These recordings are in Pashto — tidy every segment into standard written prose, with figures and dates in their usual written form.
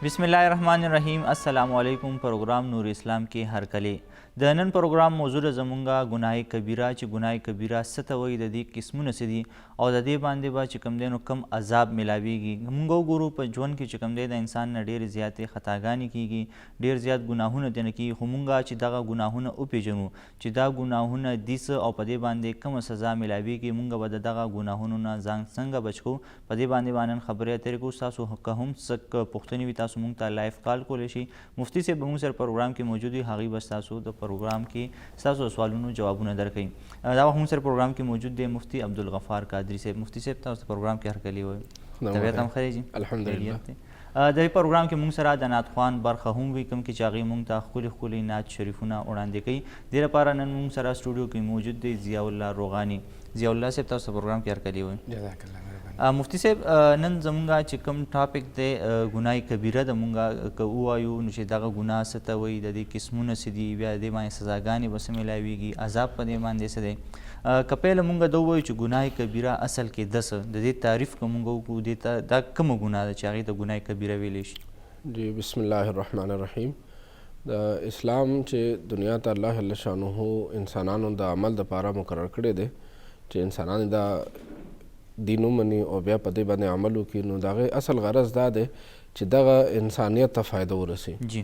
बिस्मिल्लाहिर्रहमानिर्रहीम। अस्सलामु अलैकुम। प्रोग्राम नूर इस्लाम के हर कले د نن پروګرام موضوع زمونږه ګناه کبیره چې ګناه کبیره څه ته وایي، د دې قسمونه څه دي او د دې باندې به چې کوم دی نو کم عذاب میلاویږي. موږ وګورو په ژوند کې چې کوم دی د انسان نه ډېرې زیاتې خطاګانې کیږي، ډېر زیات ګناهونه دی نه کیږي، خو موږ چې دغه ګناهونه وپېژنو چې دا ګناهونه دي څه او په دې باندې کومه سزا میلاویږي، موږ به د دغه ګناهونو نه ځان څنګه بچ کړو په دې باندې نن خبرې اترې کوو. ستاسو که هم څه پوښتنې وي تاسو موږ ته لایف کال کولی شي. مفتي صاحب به موږ سره پروګرام کې موجود وي، هغوی به ستاسو د پروګرام کې ستاسو سوالونو جوابونه درکوي. دا وخت موږ سره پروګرام کې موجود دی مفتي عبدالغفار قادري صاحب. مفتي صاحب تاسو د پروګرام کې هرکلی وایي، طبیعت هم ښه دی؟ الحمدلله. د دې پروګرام کې موږ سره د نعت خوان برخه هم وي، کوم کې چې هغوی موږ ته ښکلي ښکلي نعت شریفونه وړاندې کوي. دې لپاره نن موږ سره سټوډیو کې موجود دی ضیاء الله روغاني. ضیاء الله صاحب تاسو د پروګرام کې هرکلی وایي. جزاک الله. مفتي صاحب نن زمونږ چې کوم ټاپک دی ګناه کبیره د مونږ که ووایو نو چې دغه ګناه څه ته وایي، د دې قسمونه څه دي، بیا د دې باندې سزاګانې به څه میلاویږي، عذاب په دې باندې څه دی. که پیله مونږ دا ووایو چې ګناه کبیره اصل کې ده څه، د دې تعریف که مونږ وکړو دې ته دا کومه ګناه ده چې هغې ته ګناه کبیره ویلی شي؟ جی بسم الله الرحمن الرحیم. د اسلام چې دنیا ته الله جل شانه انسانانو د عمل دپاره مقرر کړی دی چې انسانان دا دین ومني او بیا په دې باندې عمل وکړي، نو د هغې اصل غرض دا دی چې دغه انسانیت ته فایده ورسي. جی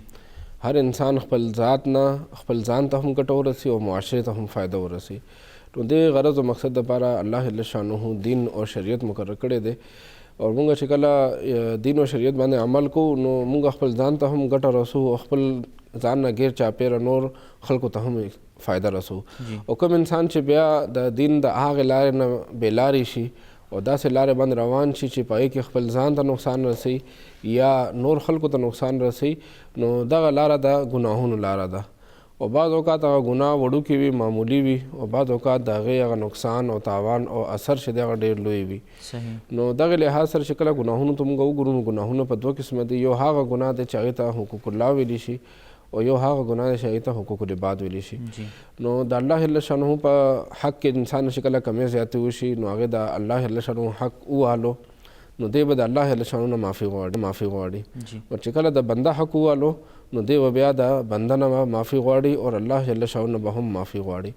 هر انسان خپل ذات نه خپل ځان ته هم ګټه ورسي او معاشرې ته هم فایده ورسي. نو دې غرض او مقصد دپاره الله جل شانه دین او شریعت مقرر کړی دی. او موږ چې کله دین او شریعت باندې عمل کوو نو موږ خپل ځان ته هم ګټه رسو او خپل ځان نه غیر چاپیره نور خلکو ته هم فایده رسو. او کوم انسان چې بیا د دین د هغې لارې نه بېلارې شي او داسې لارې باندې روان شي چې په هغې کې خپل ځان ته نقصان رسي یا نور خلکو ته نقصان رسي، نو دغه لاره د ګناهونو لاره ده. او بعض اوقات هغه ګناه وړوکې وي، معمولي وي، او بعض اوقات د هغې هغه نقصان او تاوان او اثر چې دی هغه ډېر لوی وي. نو دغه لحاظ سره چې کله ګناهونو ته موږ وګورو نو ګناهونه په دوه قسمه دي. یو هغه ګناه دی چې هغې ته حقوق الله ویلی شي او یو هغه ګناه دی چې هغې ته حقوق العباد ویلی شي. نو د الله جل شانه په حق کې انسان چې کله کمې زیاتې وشي نو هغې د الله جل شانه حق ووهلو نو دی به د الله جل شانه نه معافي غواړي. او چې کله د بنده حق ووهلو نو دی به بیا د بنده نه معافي غواړي او الله جل شانه نه به هم معافي غواړي.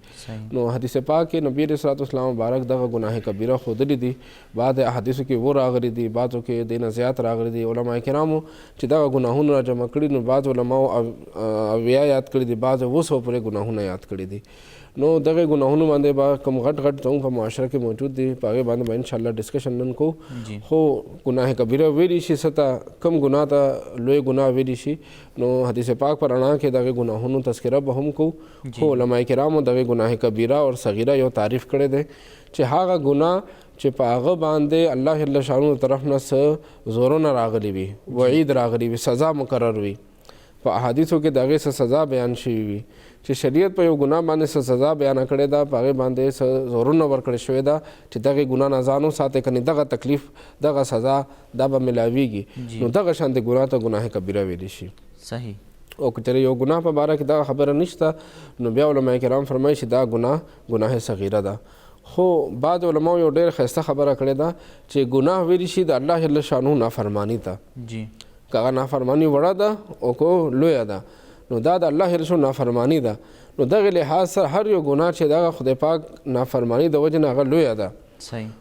نو حدیث پاک کې نبی علیه الصلاة والسلام مبارک دغه ګناه کبیره ښودلي دي. بعض احادیثو کې و راغلي دي، بعضو کې دې نه زیات راغلي دي. علما کرامو چې دغه ګناهونه را جمع کړي نو بعض علماو اویا یاد کړي دي، بعض 200 پورې ګناهونه یاد کړي دي. نو دغه ګناهونو باندې به کوم غټ زموږ په معاشره کې موجود دي، په هغې باندې به انشاءالله ډسکشن نن کوو. خو ګناه کبیره ویلی شي څه ته، کوم ګناه ته لوی ګناه ویلی شي، نو حدیث پاک په رڼا کې دغه ګناهونو تذکره به هم کوو. خو علما کرامو دغه ګناه کبیره او صغیره یو تعریف کړی دی چې هغه ګناه چې په هغه باندې الله جل شانه طرف نه څه زورونه راغلي وي، وعید راغلي وي، سزا مقرر وي. په احادیثو کې د هغې څه سزا بیان شوي وي چې شریعت په یو ګناه باندې څه سزا بیانه کړې ده، په هغې باندې څه زورونه ورکړی شوی ده چې دغې ګناه نه ځان وساتئ، کنې دغه تکلیف دغه سزا دا به میلاویږي. نو دغه شانتې ګناه ته ګناه کبیره ویلی شي. صحیح. او که چېرې یو ګناه په باره کې دغه خبره نشته نو بیا علما کرام فرمایي چې دا ګناه صغیره ده. خو بعض علماو یو ډېر ښایسته خبره کړې ده چې ګناه ویلی شي د الله جل شانه نافرماني ته. جی که هغه نافرماني وړه ده او که لویه ده نو دا د الله جل شانه نافرماني ده. نو دغه لحاظ سره هر یو ګناه چې دغه خدای پاک نافرماني د وجې نه هغه لویه ده.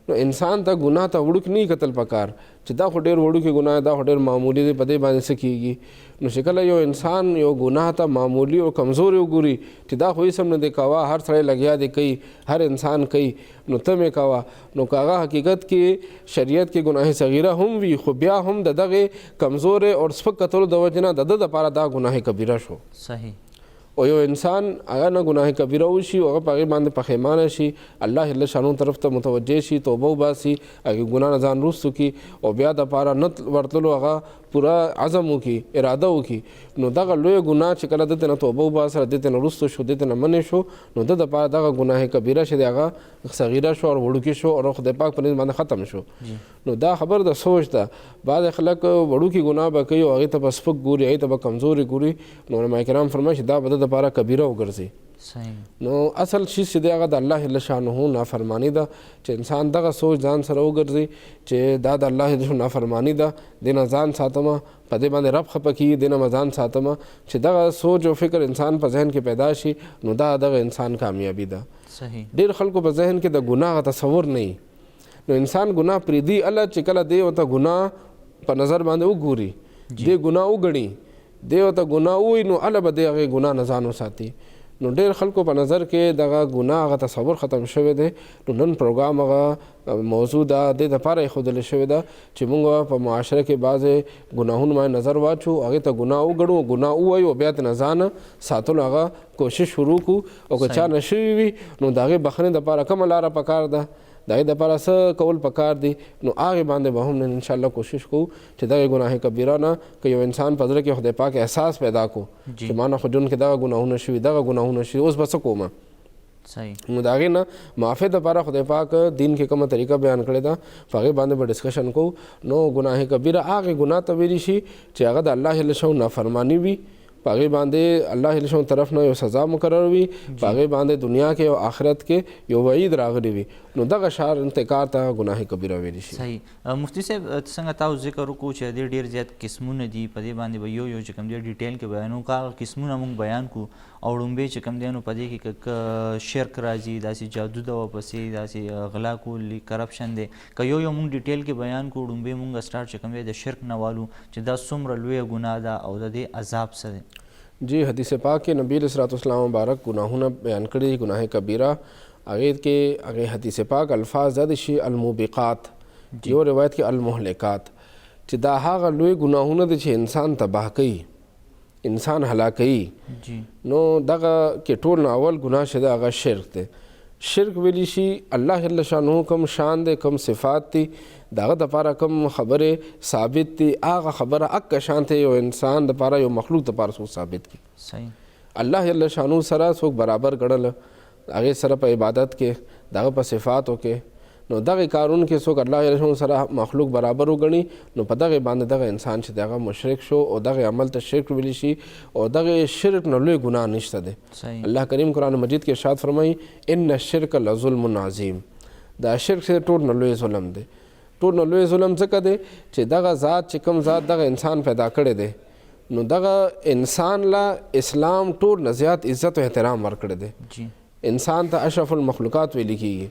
نو انسان ته ګناه ته وړوک نه کتل پکار چې دا خو ډېر وړوکې ګناه دا خو ډېر معمولي دی، په دې باندې څه کېږي. نو چې کله یو انسان یو ګناه ته معمولي او کمزوري وګوري چې دا خو هېڅ هم نه دی کوه، هر سړی لګیا دی کوي، هر انسان کوي، نو ته مې کوه. نو که هغه حقیقت کې شریعت کې ګناه صغیره هم وي خو بیا هم د دغې کمزورې او سپک کتلو د وجې نه د ده دپاره دا ګناه کبیره شو. صحیح. او یو انسان هغه نه ګناه کبیره وشي او هغه په هغې باندې پښیمانه شي، الله جل شانه طرف ته متوجه شي، توبه وباسي، هغې ګناه نه ځان رستو کړي او بیا دپاره نه ورتللو هغه پوره عزم وکړي، اراده وکړي. نو دغه لویه ګناه چې کله دته نه توبه وباسه، دته نه رستو شو، دته نه منې شو، نو ده دپاره دغه ګناه کبیره چې دی هغه صغیره شو او وړوکې شو او خدای پاک په نس باندې ختم شو. نو دا خبر د سوچ ده. بعض خلک وړوکې ګناه به کوي او هغې ته به سپک ګوري، هغې ته به کمزوري ګوري. نو علما کرام فرمایي چې دا به د دپاره کبیره وګرځي. نو اصل شي چې دی هغه د الله جل شانه نافرماني ده چې انسان دغه سوچ ځان سره وګرځي چې دا د الله جل نافرماني ده، دې نه ځان ساتمه، په دې باندې رب خفه کیږي دې نه ځان ساتمه چې دغه سوچ او فکر انسان په ذهن کې پیدا شي نو دا دغه انسان کامیابي ده. ډېر خلکو په ذهن کې د ګناه تصور نه وي نو انسان ګناه پرېږدي الله چې کله دی ورته ګناه په نظر باندې وګوري دې ګناه وګڼي دی ورته ګناه ووایي نو الله به د هغې ګناه نه ځان وساتي. نو ډېر خلکو په نظر کې دغه ګناه هغه تصور ختم شوی دی. نو نن پروګرام هغه موضوع ده دې دپاره ایښودلی شوې ده چې موږ په معاشره کې بعضې ګناهونو باندې نظر واچو هغې ته ګناه وګڼو ګناه ووایو او بیا ترې ځان ساتلو هغه کوشش شروع کړو او که چا نه شوي وي نو د هغې بخښنې دپاره کومه لاره پکار ده د هغې دپاره څه کول پکار دي نو هغې باندې به هم نن انشاءالله کوشش کوو چې دغې ګناه کبیره نه که یو انسان په زړه کې خدای پاک احساس پیدا کړو چې ما نه خو ژوند کې دغه ګناهونه شوي دغه ګناهونه شوي اوس به څه کومه نو د هغې نه معافۍ دپاره خدای پاک دین کې کومه طریقه بیان کړې ده په هغې باندې به ډسکشن کوو. نو ګناه کبیره هغې ګناه ته ویلی شي چې هغه د الله جل شانه نافرماني وي په هغې باندې الله جل شانه طرف نه یو سزا مقرر وي په هغې باندې دنیا کې او آخرت کې یو وعید راغلی وي نو دغه شار انتکار ته ګناه کبیره ویلی شي. صحیح. مفتی صاحب څنګه تاسو ذکر وکړو چې د ډېر زیات قسمونه دي په دې باندې به یو چې کوم دی ډیټیل کې بیانو که هغه قسمونه موږ بیان کړو او ړومبی چې کوم دی نو په دې کې که شرک راځي داسې جادو ده ورپسې داسې غلا کول کرپشن دی که یو موږ ډیټیل کې بیان کړو ړومبی موږ سټارټ چې کوم دی د شرک نه والو چې دا څومره لویه ګناه ده او د دې عذاب څه دی. جی حدیث پاک کې نبی علیہ الصلوۃ والسلام مبارک گناهونه بیان کړي ګناه کبیره هغې کې هغې حدیث پاک الفاظ دا شي الموبقات یو روایت کې المهلکات چې دا هغه لوی ګناهونه دي چې انسان تباه کوي انسان هلاکوي. نو دغه کې ټول نه اول ګناه چې دی هغه شرک دی. شرک ویلی شي الله جل شانه کوم شان دی کوم صفات دي دغه دپاره کوم خبرې ثابت دي هغه خبره اکه شانته یو انسان دپاره یو مخلوق دپاره څوک ثابت کړي. الله جل شانه سره څوک برابر ګڼل هغې سره په عبادت کې دغه په صفاتو کې نو دغه کارونو کې څوک الله جل شانه سره مخلوق برابر وګڼي نو په دغه باندې دغه انسان چې دغه مشرک شو او دغه عمل ته شرک ویلی شي او دغه شرک نه لوی ګناه نشته دی. الله کریم قرآن مجید کې ارشاد فرمایي ان الشرک لظلم عظیم دا شرک چې ټول نه لوی ظلم دی. ټول نه لوی ظلم څه دی چې دغه ذات چې کوم ذات دغه انسان پیدا کړی دی نو دغه انسان لا اسلام ټول نه زیات عزت او احترام ورکړی دی. انسان ته اشرف المخلوقات ویل کېږي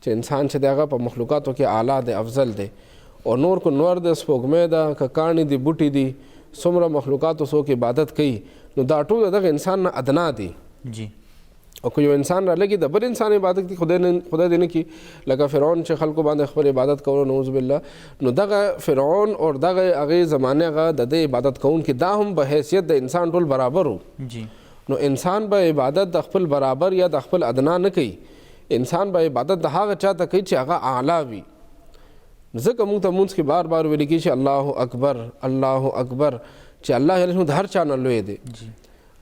چې انسان چې دغه په مخلوقاتو کې اعلی دی افضل دی او نور کو نور د سپوږمۍ ده که کاڼي دي بوټي دي څومره مخلوقاتو څوک عبادت کوي نو دا ټول دغه انسان نه ادنا دي. او که یو انسان را لګي د بل انسان عبادت کوي خدای دې نه کړي لکه فرعون چې خلکو باندې خپل عبادت کولو نعوذ بالله نو دغه فرعون او دغه هغې زمانې هغه د دې عبادت کوونکي دا هم په حیثیت د انسان ټول برابر وو. نو انسان به عبادت د خپل برابر یا د خپل ادنا نه کوي انسان به عبادت د هغه چا ته کوي چې هغه اعلی وي. ځکه موږ ته مونځ کې بار بار ویل کېږي چې الله اکبر الله اکبر چې الله جل د هر چا نه لوی دی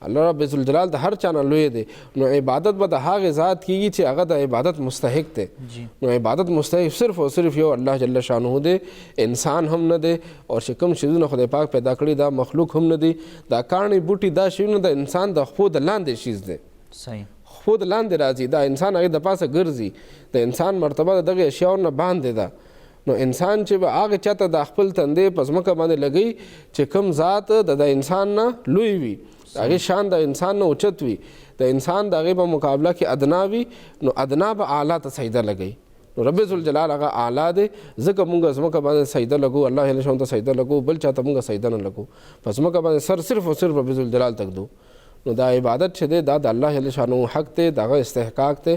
الله رب ذوالجلال د هر چا نه لوی دی. نو عبادت به د هغې ذات کېږي چې هغه د عبادت مستحق دی. نو عبادت مستحق صرف او صرف یو الله جل شانه دی انسان هم نه دی او چې کوم شیزونه خدای پاک پیدا کړي دا مخلوق هم نه دی. دا کاڼي بوټي دا شیونه د انسان د خپو د لاندې شیز دی خپو د لاندې راځي دا انسان هغې د پاسه ګرځي د انسان مرتبه د دغې اشیاو نه باندې ده. نو انسان چې به هغې چا ته د خپل تندې په ځمکه باندې لګوي چې کوم ذات د انسان نه لوی وي هغې شان د انسان نه اوچت وي د انسان د هغې په مقابله کې ادنا وي نو ادنا به اعلی ته سجده لګوي. نو رب ذوالجلال هغه اعلی دی ځکه موږ ځمکه باندې سجده لګو الله جل شانه ته سجده لګو بل چا ته موږ سجده نه لګو په ځمکه باندې سر صرف او صرف رب ذوالجلال ته ږدو. نو دا عبادت چې دی دا د الله جل شانه حق دی دغه استحقاق دی.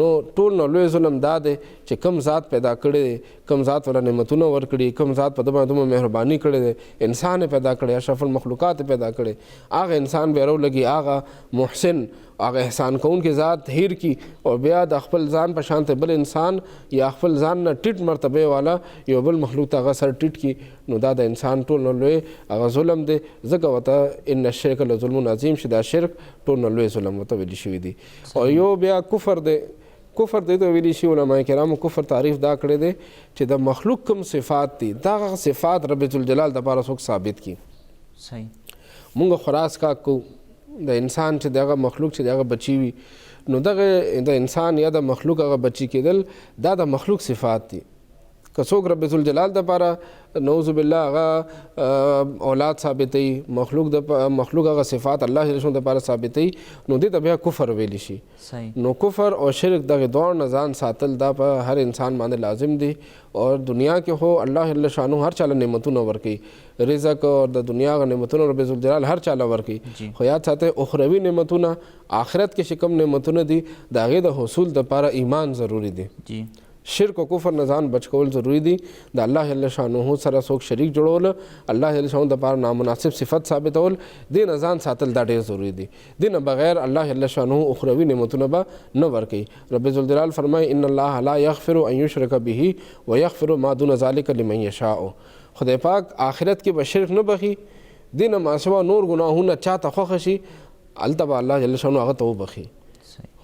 نو ټول نو لوی ظلم دا دی چې کم ذات پیدا کړی دی کم ذات ولا نعمتونه ورکړي کم ذات په ده باندې دومره مهرباني کړې دی انسان پیدا کړی اشرف المخلوقات پیدا کړی هغه انسان به راولګي هغه محسن هغه احسان کوونکی ذات هیر کی او بیا د خپل ځان په شانته بل انسان یا خپل ځان نه ټیټ مرتبه والا یو بل مخلوق ته هغه سر ټیټ کی نو دا د انسان ټول نه لوی هغه ظلم دی. ځکه ورته ان الشرک لظلم عظیم چې دا شرک ټول نه لوی ظلم ورته ویل شوی دی. او یو بیا کفر دی کفر دی ته ویلی شي علماء کرامو کفر تعریف دا کړی دی چې د مخلوق کوم صفات دي دغه صفات رب ذوالجلال دپاره څوک ثابت کړي. مونږ خوراک څښاک کوو د انسان چې دغه مخلوق چې دغه بچی وي نو دغه د انسان یا د مخلوق هغه بچی کېدل دا د مخلوق صفات دي که څوک رب ذوالجلال دپاره نعوذ بالله هغه اولاد ثابتوي مخلوق هغه صفات الله جل شانه دپاره ثابتوي نو دې ته بیا کفر ویلی شي. نو کفر او شرک دغه دواړو نه ځان ساتل دا په هر انسان باندې لازم دي. اور دنیا کې خو الله جل شانه هر چاله نعمتونه ورکوي، رزق او د دنیا غ نعمتونه رب ذوالجلال هر چاله ورکوي. خو یاد ساته اخروی نعمتونه آخرت کې چې کوم نعمتونه دي د هغې د حصول دپاره ایمان ضروري دی. شرک او کفر نه ځان بچ کول ضروري دي. د الله جل شانه سره څوک شریک جوړول، الله جل شانه دپاره نامناسب صفت ثابتول، دې نه ځان ساتل دا ډېر ضروري دي. دې نه بغیر الله جل شانه اخروي نعمتونه به نه ورکوي. رب ذوالجلال فرمایي ان الله لا یغفر ان یشرک به ویغفر ما دون ذلک لمن یشاء. خدای پاک آخرت کې به شرک نه بخي، دې نه ماسوا نور ګناهونه چاته خوښه شي هلته به الله جل شانه هغه ته وبخي.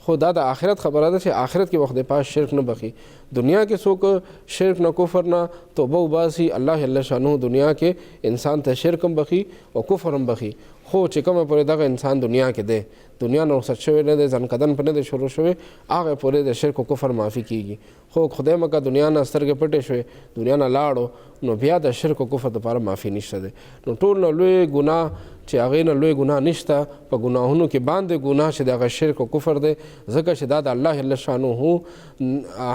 خو دا د آخرت خبره ده چې آخرت کې به خدای پاک شرک نه بخي. دنیا کې څوک شرک نه کفر نه توبه وباسي، الله جل شانه دنیا کې انسان ته شرک هم بخي او کفر هم بخي. خو چې کومه پورې دغه انسان دنیا کې دی، دنیا نه رخصت شوی نه دی، ځن قدم په نه دی شروع شوی، هغه پورې د شرک او کفر معافي کیږي. خو خدای مکه دنیا نه سترګې پټې شوې، دنیا نه لاړو، نو بیا د شرک او کفر دپاره معافي نشته دی. نو ټول نه لوی ګناه چې هغې نه لوی ګناه نشته، په ګناهونو کې باندې ګناه چې د هغه شرک او کفر دی، ځکه چې دا د الله جل شانه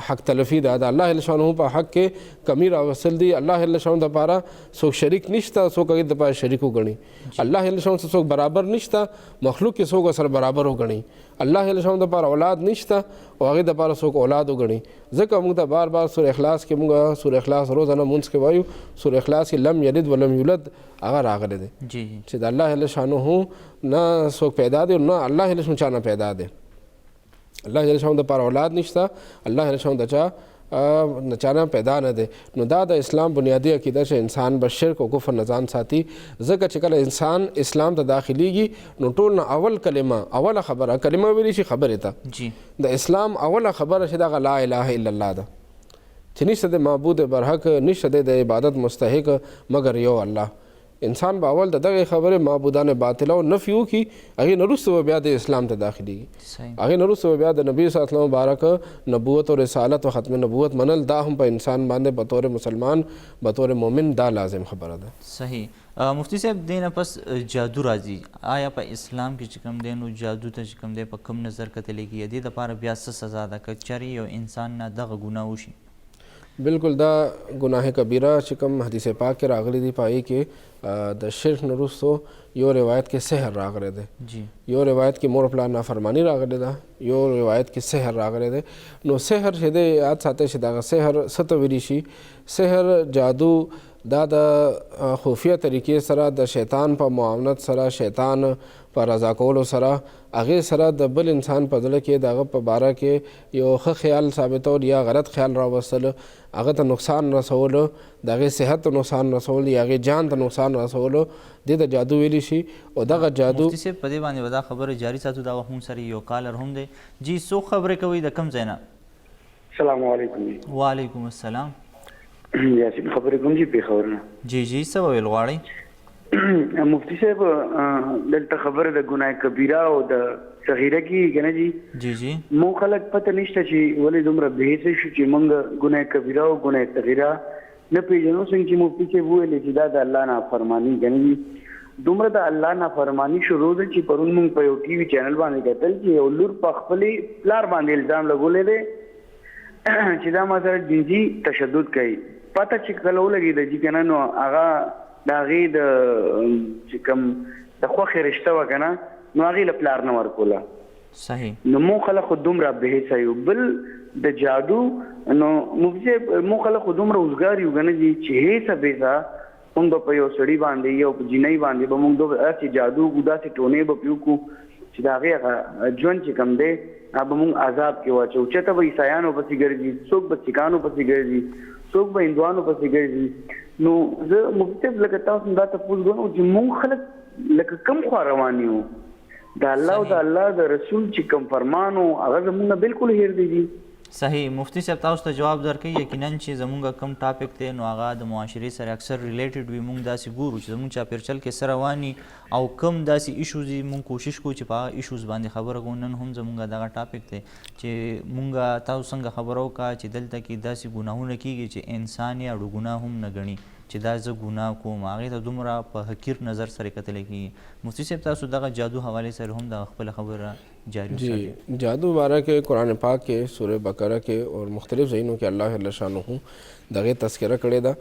حق تلفي ده، د الله جل شانه په حق کې کمی راوستل دي. الله جل شانه دپاره څوک شریک نشته، څوک هغې دپاره شریک وګڼي. الله جل شانه څوک برابر نشته، مخلوق کې څوک سره برابر وګڼي. الله جل شانه دپاره اولاد نشته او هغې دپاره څوک اولاد وګڼي. ځکه موږ ته بار بار سورة اخلاص کې موږ سورة اخلاص روزانه مونځ کې وایو، سورة اخلاص کې لم یلد ولم یولد هغه راغلی دی چې د الله جل شانه نه څوک پیدا دی، نه الله جل شانه چا نه پیدا دی. الله جل شانه دپاره اولاد نشته، الله جل شانه د چا نه چا نه پیدا نه دی. نو دا د اسلام بنیادي عقیده چې انسان به شرک او کفر نه ځان ساتي. ځکه چې کله انسان اسلام ته داخلیږي نو ټول نه اول کلمه، اوله خبره کلمه ویلی شي خبرې ته. د اسلام اوله خبره چې دغه لا اله الا الله ده، چې نشته د معبود برحق، نشته د عبادت مستحق مگر یو الله. انسان به اول د دغه خبرې معبودان باطله او نفي وکړي، هغې نه وروسته بیا د اسلام ته داخلیږي. هغې نه وروسته بیا د نبي صلی الله علیه وسلم مبارک نبوت او رسالت او ختم نبوت منل، دا هم په انسان باندې بطور مسلمان بطور مؤمن دا لازم خبره ده. صحیح. مفتی صاحب دې نه پس جادو راځي، آیا په اسلام کې چې کوم دی نو جادو ته چې کوم دی په کوم نظر کتلی کېږي؟ دې دپاره بیا څه سزا ده که چېرې یو انسان نه دغه ګناه وشي؟ بالکل دا گناه کبیره چې کوم حدیث پاک کې راغلی دی، په هغې کې د شرک نه وروستو یو روایت کې سحر راغلی دی، یو روایت کې مور پلار نافرمانی راغلی ده، یو روایت کې سحر راغلی دی. نو سحر چې دی یاد ساتئ چې دغه سحر څه ته ویلی شي؟ سحر جادو دا د خفیه طریقې سره د شیطان په معاونت سره، شیطان په رضا کولو سره، هغې سره د بل انسان په زړه کې د هغه په باره کې یو ښه خیال ثابتول یا غلط خیال راوستل، هغه ته نقصان رسولو، د هغې صحت ته نقصان رسول یا هغې جان ته نقصان رسولو، دې ته جادو ویلی شي. او دغه جادو مفتی صاحب په دې باندې به دا خبره جاري ساتو. دا وخت مونږ سره یو کالر هم دی. جی څوک خبرې کوئ، د کوم ځای نه؟ السلام علیکم. وعلیکم السلام. یاسین خبرې کوم چې پېښور نه. جی څه ویل غواړئ؟ مفتی صاحب دلته خبره د ګناه کبیره او د صغیره کې که نه جي مو خلک پته نشته چې ولې دومره بېحسه شو چې موږ ګناه کبیره او ګناه صغیره نه پېژنو. څنګه چې مفتی صاحب وویلې چې دا د الله نافرماني که نه دومره د الله نافرماني شروع ده چې پرون موږ په یو ټي وي چینل باندې کتل چې یو لور په خپلې پلار باندې الزام لګولی دی چې دا ما سره جنسي تشدد کوي. پته چې کله ولګېده چې که نه نو هغه د هغې د چې کوم د خوښې رشته وه که نه نو هغې له پلار نه ورکوله. صحیح. نو مو خلک خو دومره بېحسه یو. بل د جادو نو مفتی صاحب مو خلک خو دومره اوزګار یو که نه چې هېڅه بېځه موږ به په یو سړي باندې یا په جینۍ باندې به موږ داسې جادو وکړو، داسې ټونې به پرې وکړو چې د هغې هغه ژوند چې کوم دی هغه به موږ عذاب کې واچوو. چېرته به عیسایانو پسې ګرځي، څوک به سیکانو پسې ګرځي، څوک به هندوانو پسې ګرځي. نو زه مفتی صاحب لکه تاسو دا تپوس کوم چې موږ خلک لکه کوم خوا روان یو؟ د الله او د الله د رسول چې کوم فرمان و هغه زموږ نه بلکل هېر دی. صحیح مفتی صاحب تاسو ته جواب درکوي یقینا چې زمونږ کم ټاپک دی نو هغه د معاشرې سره اکثر ریلیټډ وي. مونږ داسې ګورو چې زمونږ چاپیرچل کې څه روان وي او کم داسې ایشوز دي مونږ کوشش کوو چې په هغه ایشوز باندې خبره کوو. نن هم زمونږ دغه ټاپک دی چې مونږ تاسو څنګه خبره وکړه چې دلته کې داسې ګناهونه کیږي چې انسان یې اړو ګناه هم نه ګڼي چې دا زه ګناه کوم، هغې ته دومره په حقیر نظر سره کتلی کېږي. مفتی صاحب تاسو دغه جادو حوالې سره هم دغه خپله خبره جاری جی جادو بارہ کے قرآن پاک کے سورہ بقرہ کے اور مختلف ځایونو کې الله جل شانه دغه تذکره کړې ده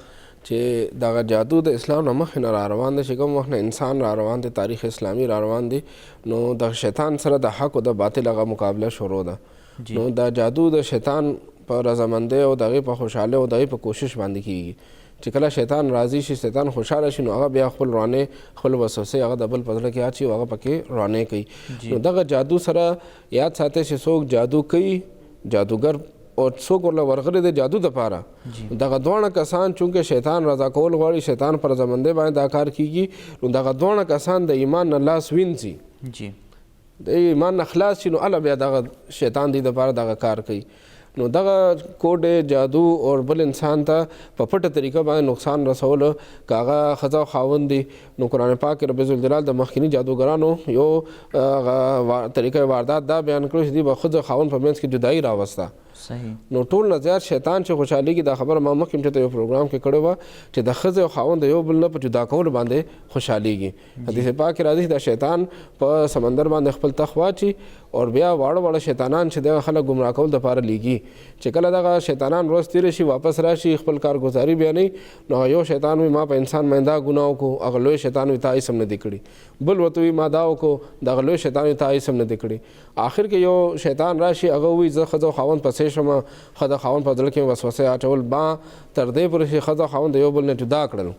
چې دغه جادو د اسلام نه مخکې نه را روان دی، چې کوم وخت نه انسان را روان دی، تاریخ اسلامي را روان دی، نو د شیطان سره د حق او د باطل هغه مقابله شروع ده. نو دا جادو د شیطان په رضامندۍ او دغې په خوشحالۍ او دغې په کوشش باندې کېږي چې کله شیطان راضي شي، شیطان خوشحاله شي، نو هغه بیا خپل رانې خپل وسوسې هغه د بل په زړه کې اچي او هغه پکې رانې کوي. نو دغه جادو سره یاد ساتئ چې څوک جادو کوي، جادوګر او څوک ورله ورغلی دی جادو دپاره، دغه دواړه کسان چونکې شیطان رضا کول غواړي، شیطان په رضامندۍ باندې دا کار کیږي، نو دغه دواړه کسان د ایمان نه لاس وینځي، د ایمان نه خلاص شي، نو هله بیا دغه شیطان دی دپاره دغه کار کوي. نو دغه کوډ جادو اور بل انسان ته په پټه طریقه باندې نقصان رسول که هغه ښځه او خاوند دي، نو قرآن پاک رب ذوالجلال د مخکیني جادوګرانو یو طریقه واردات دا بیان کړو چې دوی به ښځه خاوند په منځ کې جدایي راوسته. نو ټول نه زیات شیطان چې خوشحالېږي، دا خبره ما مخکې چېرته یو پروګرام کې کړې وه چې د ښځې او خاوند د یو بل نه په جدا کولو باندې خوشحالېږي. حدیث پاک کې راځي چې دا شیطان په سمندر باندې خپل تخ واچي اور بیا واړه واړه شیطانان چې دغه خلک ګمراه کول دپاره لیږي، چې کله دغه شیطانان ورځ تېره شي واپس راشي خپل کارګزاري بیانوي، نو یو شیطان وي ما په انسان باندې دا ګناه وکړو، هغه لوی شیطان وي تا هېڅ هم نه دي کړي، بل ورته وي ما دا وکړو، دغه لوی شیطان وي تا هېڅ هم نه دي کړي. آخر کې یو شیطان راشي هغه وایي زه ښځه او خاوند پسې شم، ښځه خاوند په زړه کې وسوسې اچول با تر دې پورې چې ښځه خاوند د یو بل نه جدا کړل.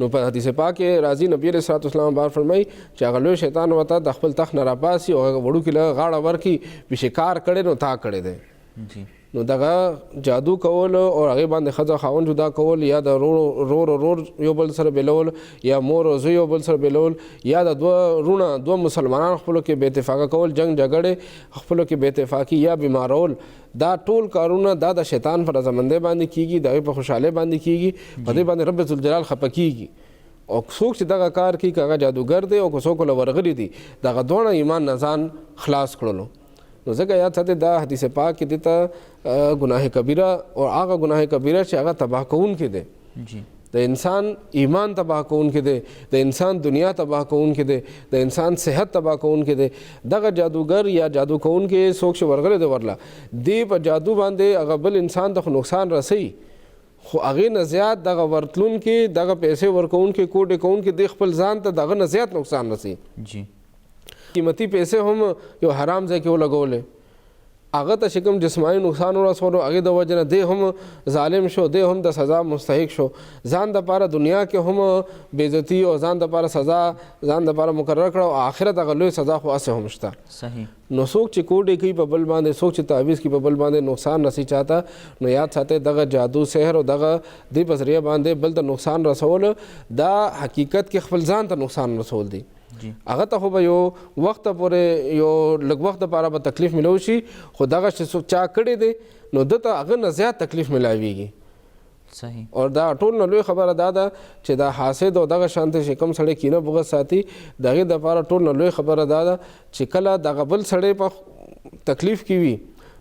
نو په حدیث پاک کې راځي نبی علیه الصلاة والسلام بار فرمایي چې هغه لوی شیطان ورته د خپل تخت نه راپاسي او هغه وړوکي لږ غاړه ورکړي چې شکار کړی نو تا کړی دی. نو دغه جادو کول او هغې باندې ښځه خاوند جدا کول، یا د رور یو بل سره بیلول، یا مور او زوی یو بل سره بیلول، یا د دوه مسلمانان خپلو کې بې اتفاقه کول، جنګ جګړې خپلو کې بې اتفاقي یا بیمارول، دا ټول کارونه دا د شیطان په رضامندۍ باندې کیږي، د هغې په خوشحالۍ باندې کیږي، په دې باندې رب ذوالجلال خفه کیږي. او څوک چې دغه کار کوي که هغه جادوګر دی او که څوک له ورغلي دي، دغه دواړه ایمان نه ځان خلاص کړلو. نو ځکه یاد ساتئ دا حدیث پاک کې دته ګناه کبیره او هغه ګناه کبیره چې هغه تباه کوونکی دی، د انسان ایمان تباه کوونکی دی، د انسان دنیا تباه کوونکی دی، د انسان صحت تباه کوونکی دی. دغه جادوګر یا جادو کوونکی څوک چې ورغلی دی ورله دی په جادو باندې هغه بل انسان ته خو نقصان رسوي، خو هغې نه زیات دغه ورتلونکي دغه پیسې ورکوونکي کوډې کوونکي دی خپل ځان ته دغه نه زیات نقصان رسوي. قیمتي پیسې هم یو حرام ځای کې ولګولې، هغه ته چې کوم جسماني نقصان ورسولو هغې د وجې نه دی هم ظالم شو، دی هم د سزا مستحق شو، ځان دپاره دنیا کې هم بېعزتي او ځان دپاره سزا ځان دپاره مقرر کړه او آخرت هغه لوی سزا خو هسې هم شته. نو څوک چې کوډې کوي په بل باندې، څوک چې تعویض کوي په بل باندې نقصان رسي چاته، نو یاد ساتئ دغه جادو سحر او دغه دې په ذریعه باندې بل ته نقصان رسول دا حقیقت کې خپل ځان ته نقصان رسول دی. هغه ته خو به یو وخت پورې یو لږ وخت دپاره به تکلیف میلو شي، خو دغه چې څوک چا کړی دی نو ده ته هغه نه زیات تکلیف میلاویږي. او دا ټول نه لوی خبره دا ده چې دا حاسد او دغه شانته چې کوم سړی کینه بغض ساتي، د هغې دپاره ټول نه لوی خبره دا ده چې کله دغه بل سړی په تکلیف کې وي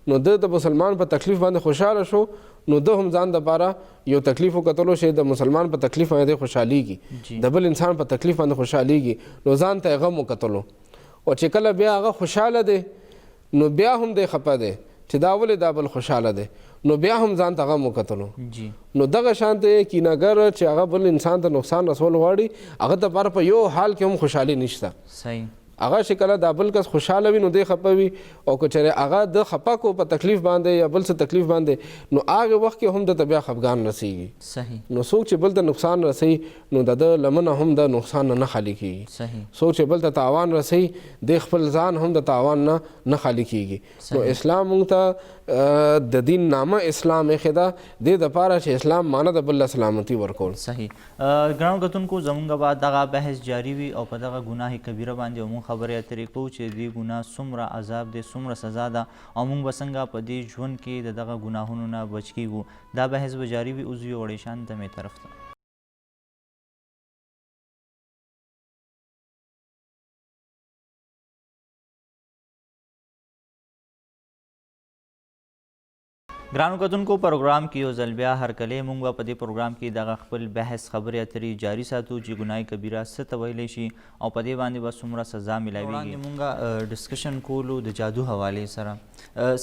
نو ده د مسلمان په تکلیف باندې خوشحاله شو، نو ده هم ځان دپاره یو تکلیف وکتلو چې د مسلمان په تکلیف باندې خوشحالېږي، د بل انسان په تکلیف باندې خوشحالېږي، نو ځان ته یې غم وکتلو. او چې کله بیا هغه خوشحاله دی نو بیا هم دی خفه دی چې دا ولې دا بل خوشحاله دی، نو بیا هم ځان ته غم وکتلو. نو دغه شانته کینهګر چې هغه بل انسان ته نقصان رسول غواړي، هغه دپاره په یو حال کې هم خوشحالي نشته. هغه چې کله دا بل کس خوشحاله وي نو دی خفه وي، او که چېرې هغه د خفه کو په تکلیف باندې یا بل څه تکلیف باندې، نو هغې وخت کې هم دته بیا خفګان رسېږي. نو څوک چې بل ته نقصان رسوي نو د ده لمنه هم د نقصان نه خالي کېږي، څوک چې بل ته تاوان رسوي دی خپل ځان هم د تاوان نه خالي کېږي. نو اسلام موږ ته د دین نامه اسلام ایښې ده، دې دپاره چې اسلام معنی د بل سلامتي ورکول. صحیح. ګرانو کتونکو زموږ به دغه بحث جاري وي او په دغه ګناه کبیره باندې موږ خبرې اترې کوو چې د دې ګناه څومره عذاب دی، څومره سزا ده او موږ به څنګه په دې ژوند کې د دغه ګناهونو نه بچ کیږو. دا بحث به جاري وي. اوس یو وړې شان دمې طرف ته. ګرانو کتونکو، پروګرام کې یو ځل بیا هرکلی موږ به په دې پروګرام کې دغه خپل بحث خبرې اترې جاري ساتو چې ګناه کبیره څه ته ویلی شي او په دې باندې به څومره سزا میلاویږي. موږ ډسکشن کولو د جادو حوالې سره.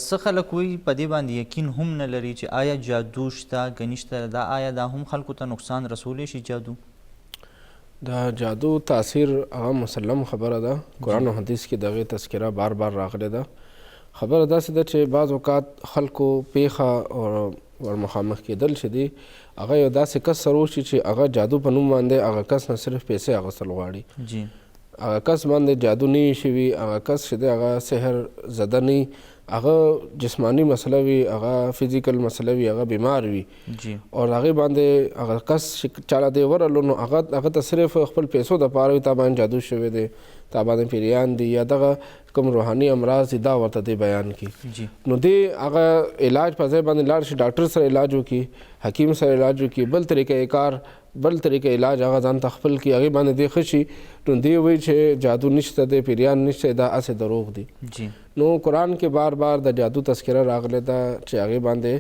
څه خلک وایي په دې باندې یقین هم نه لري چې آیا جادو شته که نشته. دا آیا دا هم خلکو ته نقصان رسولی شي جادو؟ دا جادو تاثیر هغه مسلم خبره ده. قرآن او حدیث کې دغه تذکره بار بار راغلی ده. خبره داسې ده چې بعض اوقات خلکو پیښه ور مخامخ کېدل چې دي هغه یو داسې کس سره وشي چې هغه جادو په نوم باندې هغه کس نه صرف پیسې اخیستل غواړي. هغه کس باندې جادو نه وي شوي، هغه کس چې دی هغه سحر زده نه وي، هغه جسمانی مسله وي، هغه فزیکل مسله وي، هغه بیمار وي او هغې باندې هغه کس چې چاله دی ورلو نو هغه ته صرف خپل پیسو دپاره وي تا باندې جادو شوی دی، تا باندې پیریان دي یا دغه کوم روحاني امراض دي دا ورته دی بیان کړي. نو دی هغه علاج په ځای باندې لاړ شي، ډاکټر سره علاج وکړي، حکیم سره علاج وکړي، بل طریقه کار بل طریقه علاج هغه ځان ته خپل کړي، هغې باندې دی ښه شي. نو دی وایي چې جادو نشته دی، پیریان نشته، دا هسې دروغ دي. نو قرآن کې بار بار د جادو تذکره راغلی ده چې هغې باندې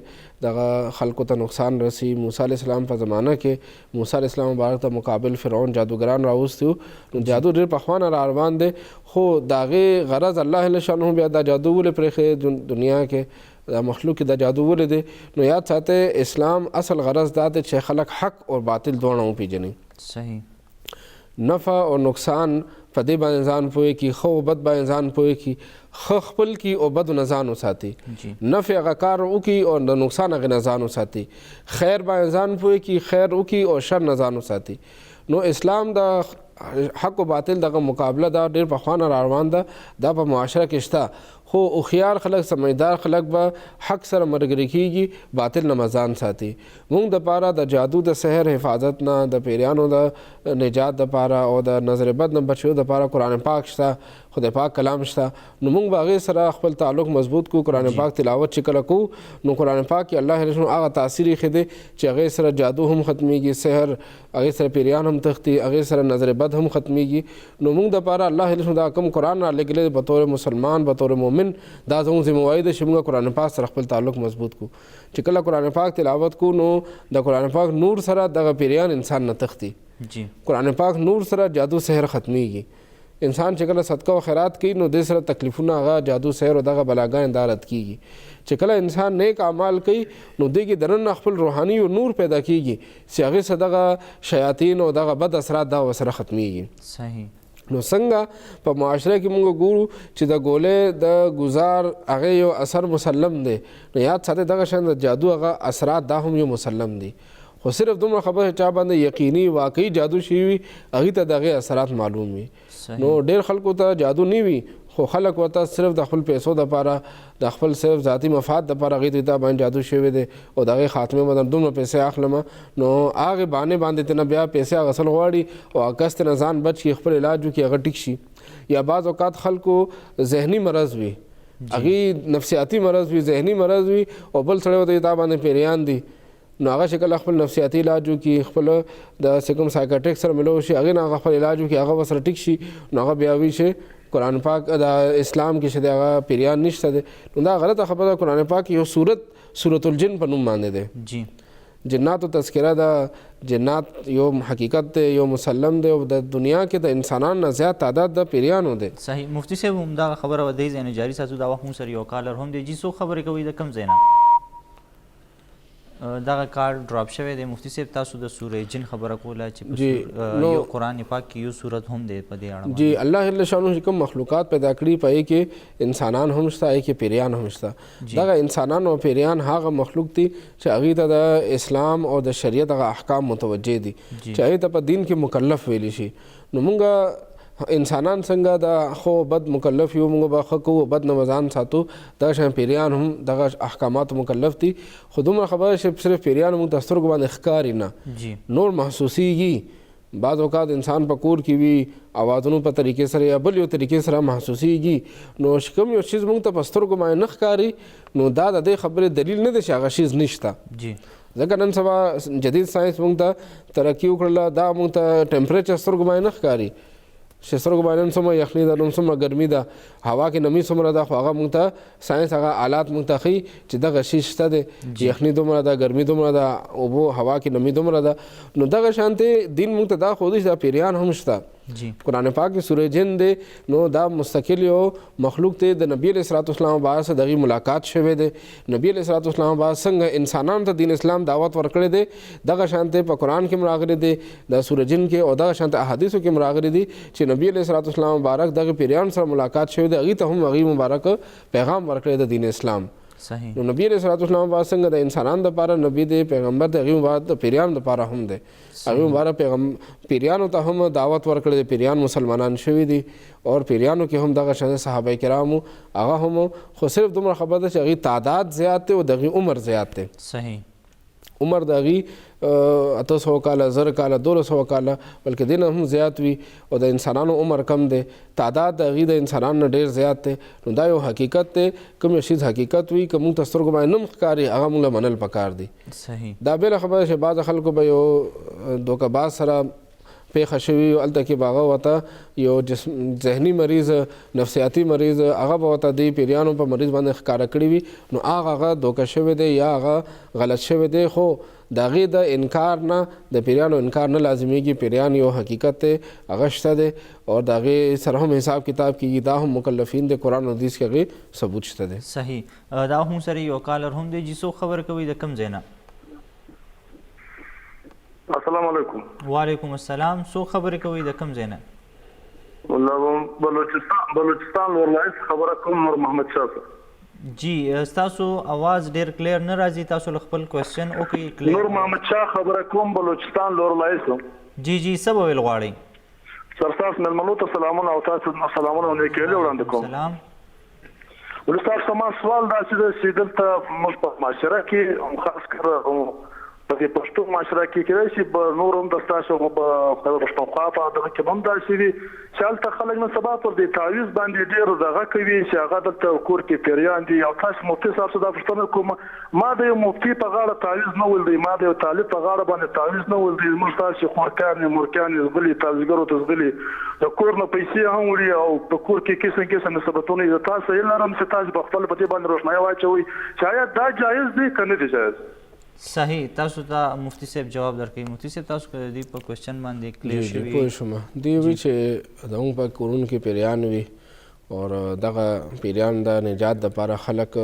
دغه خلکو ته نقصان رسی. موسی علیه السلام په زمانه کې موسی علیه السلام مبارک ته مقابل فرعون جادوګران راوستي وو. نو جادو ډېر پخوا نه را روان دی، خو د هغې غرض الله جل شانه بیا دا جادو ولې پرېښې دنیا کې دا مخلوق کې دا جادو ولې دی. نو یاد ساتئ اسلام اصل غرض دا دی چې خلک حق او باطل دواړه وپېژني، صحیح نفع او نقصان په دې باندې ځان پوهې کړي، ښه او بد باندې ځان پوهې کړي، ښه خپل کړي او بدو نه ځان وساتي، نفع هغه کار وکړي او د نقصان هغې نه ځان وساتي، خیر باندې ځان پوهې کړي، خیر وکړي او شر نه ځان وساتي. نو اسلام د حق او باطل دغه مقابله دا ډېر پخوا نه را روان ده، دا په معاشره کې شته. خو هوښیار خلک سمجدار خلک به حق سره ملګري کېږي، باطل نه ځان ساتي. موږ دپاره د جادو د سحر حفاظت نه، د پیریانو د نجات دپاره او د نظر بد نه بچیو دپاره قرآن پاک شته، خدای پاک کلام شته. نو موږ به هغې سره خپل تعلق مضبوط کړو. قرآن پاک تلاوت چې کله کوو نو قرآن پاک کې الله رسول هغه تاثیر ایښی دی چې هغې سره جادو هم ختمیږي، سحر هغې سره پیریان هم تښتي، هغې سره نظر بد هم ختمیږي. نو موږ دپاره الله رسول دا کوم قرآن را لګلی په طور مسلمان په طور مؤمن دا زموږ ذمهواري ده چې موږ قرآن پاک سره خپل تعلق مضبوط کړو. چې کله قرآن پاک تلاوت کوو نو د قرآن پاک نور سره دغه پیریان انسان نه تښتي، قرآن پاک نور سره جادو سحر ختمیږي. انسان چې کله صدقه او خیرات کوي نو دې سره تکلیفونه هغه جادو سحر او دغه بلاګانې دا رد کېږي. چې کله انسان نیک اعمال کوي نو دې کې دننه خپل روحاني او نور پیدا کېږي چې هغې سره دغه شیاطین او دغه بد اثرات دا ورسره ختمیږي. صحیح. نو څنګه په معاشره کې موږ ګورو چې د ګولې د ګزار هغې یو اثر مسلم دی، نو یاد ساتئ دغه شان د جادو هغه اثرات دا هم یو مسلم دی. خو صرف دومره خبره چا باندې یقیني واقعي جادو شوي وي هغې ته د هغې اثرات معلوم وي. نو ډېر خلکو ته جادو نه وي خو خلک ورته صرف د خپل پیسو دپاره د خپل صرف ذاتي مفاد دپاره هغې ته تا باندې جادو شوی دی او د هغې خاتمې به دومره پیسې اخلمه نو هغې بهانې باندې تېنه بیا پیسې اخیستل غواړي او کس تېنه ځان بچ کړي، خپل علاج وکړي، هغه ټیک شي. یا بعض اوقات خلکو ذهني مرض وي، هغې نفسیاتي مرض وي، ذهني مرض وي او بل سړی ورته تا باندې پیریان دي نو هغه چې کله خپل نفسیاتي علاج وکړي، خپل د کوم سایکاټریک سره ملو شي، هغې نه هغه خپل علاج وکړي، هغه ورسره ټیک شي نو هغه بیا وایي چې قرآن پاک د اسلام کې چې دی هغه پیریان نشته دی. نو دا غلطه خبره ده. قرآن پاک یو سورت الجن په نوم باندې دی. جناتو تذکره ده، جنات یو حقیقت دی، یو مسلم دی او د دنیا کې د انسانانو نه زیات تعداد د پیریانو دی. صحیح. مفتی صاحب همدغه خبره به دې ځای نه جاري ساتو. دا وخت موږ سره یو کالر هم دی. جی څوک خبرې کوي د کوم ځای نه؟ دغه کار ډراپ شوی دی. مفتی صاحب تاسو د سورې جن خبره کوله چې یو قرآن پاک کې یو صورت هم دی په دې اړه. جی الله جل شانه چې کوم مخلوقات پیدا کړي په هغې کې انسانان هم شته، هغې کې پیریان هم شته. دغه انسانان او پیریان هغه مخلوق دي چې هغې ته د اسلام او د شریعت هغه احکام متوجه دي چې هغې ته په دین کې مکلف ویلی شي. نو مونږ انسانان څنګه د خو بد مکلف یو، موږ به ښه کوو بد نه ځان ساتو، دغه شان پیریان هم دغه احکاماتو مکلف دي. خو دومره خبره چې صرف پیریان موږ ته سترګو باندې ښکاري نه، نور محسوسیږي بعض اوقات انسان په کور کې وي اوازونو په طریقې سره یا بل یو طریقې سره محسوسیږي نو کوم یو شیز موږ ته په سترګو باندې نه ښکاري نو دا د دې خبرې دلیل نه دی چې هغه شیز نشته. ځکه نن سبا جدید ساینس موږ ته ترقي وکړله دا موږ ته ټمپریچر سترګو باندې نه ښکاري چې سترګو باندې نن څومره یخني ده نن څومره ګرمي ده هوا کې نمي څومره ده خو هغه موږ ته ساینس هغه آلات موږ ته ښیي چې دغه شی شته دی یخني دومره ده ګرمي دومره ده اوبو هوا کې نمي دومره ده نو دغه شانتې دین موږ ته دا ښودي چې دا پیریان هم شته. قرآن پاک کې سورې جن دی نو دا مستقل یو مخلوق دی د نبی علیه الصلاۃ والسلام بعد سره دغه ملاقات شوی دی. نبی علیه الصلاۃ والسلام بعد څنګه انسانانو ته دین اسلام دعوت ورکړی دی دغه شانتې په قرآن کې راغلی دی د سورې جن کې او دغه شانتې احادیثو کې راغلی دی چې نبی علیه الصلاۃ والسلام مبارک دغه پیریان سره ملاقات شوی دی هغې ته هم هغې مبارک پیغام ورکړی د دین اسلام. نو نبی علیه الصلاۃ والسلام بعد څنګه د انسانانو دپاره نبی دی پیغمبر دی هغې مبارک د پیریانو دپاره هم دی هغې مبارک پیریانو ته هم دعوت ورکړی دی پیریان مسلمانان شوي دي او پیریانو کې هم دغه شان صحابه کرامو هغه هم خو صرف دومره خبر ده چې هغې تعداد زیات دی او د هغې عمر زیات دی. عمر د هغې 800 کاله 1000 کاله 1200 کاله بلکې دې نه هم زیات وي او د انسانانو عمر کم دی تعداد د هغې د انسانانو نه ډېر زیات دی. نو دا یو حقیقت دی کوم یو شیز حقیقت وي که موږ ته سترګو باندې نه ښکاري هغه موږ له منل پکار دي. دا بله خبره چې بعض خلکو به یو دوکهباز سره پیښه شوي هلته کې به هغه ورته یو ذهني مریض نفسیاتي مریض هغه به ورته دې پیریانو په مریض باندې ښکاره کړي وي نو هغه دوکه شوی دی یا هغه غلط شوی دی خو د هغې د انکار نه د پیریانو انکار نه لازمیږي پیریان یو حقیقت دی هغه شته دی او د هغې سره هم حساب کتاب کېږي دا هم مکلفین دی قرآن او حدیث کې هغې ثبوت شته دی. صحیح دا هم سره یو کالر هم دی چې څوک خبر کوي د کوم ځای نه؟ السلام علیکم. وعلیکم السلام. څوک خبرې کوي د کوم ځای نه؟ بلوچستان ورلایس خبره کوم نور محمد شاه صاحب. جی ستاسو आवाज ډیر کلیر نه راځي تاسو خپل کوېسچن وکړئ. نور محمد شاه خبره کوم بلوچستان لورلایس. جی څه به ویل غواړئ؟ سرتاس مېلمنو ته سلامونه او تاسو سلامونه نیکیلې وړاندې کوم. سلام. ولستاسو سما سوال دا چې دلته موږ په معاشره کې خاص کر په دې پښتو معاشره کې کېدای شي په نور هم د ستاسو په پښتونخوا په دغه کې هم داسې وي چې هلته خلک نن سبا پر دې تعویض باندې ډېر دغه کوي چې هغه دلته کور کې پیریان دي او تاسو مفتي صاحب څخه دا پوښتنه کوم ما د یو مفتي په غاړه تعویض نه ولدی ما د یو طالب په غاړه باندې تعویض نه ولدی موږ تاسو خورکان مورکان زغلي تعویضګرو ته زغلي د کور نه پیسې هم وړي او په کور کې قسم نسبتونه د تاسو یې لرم چې تاسو په خپل په دې باندې روښنايي واچوي چې آیا دا جایز دی که نه دی جایز؟ صحیح تاسو ته مفتی صاحب جواب درکوي. مفتی صاحب تاسو که د دې په کوېسچن باندې کلیر شوي پوه شوم دې وي چې زموږ په کورونو کې پیریان وي او دغه پیریان د نجات دپاره خلک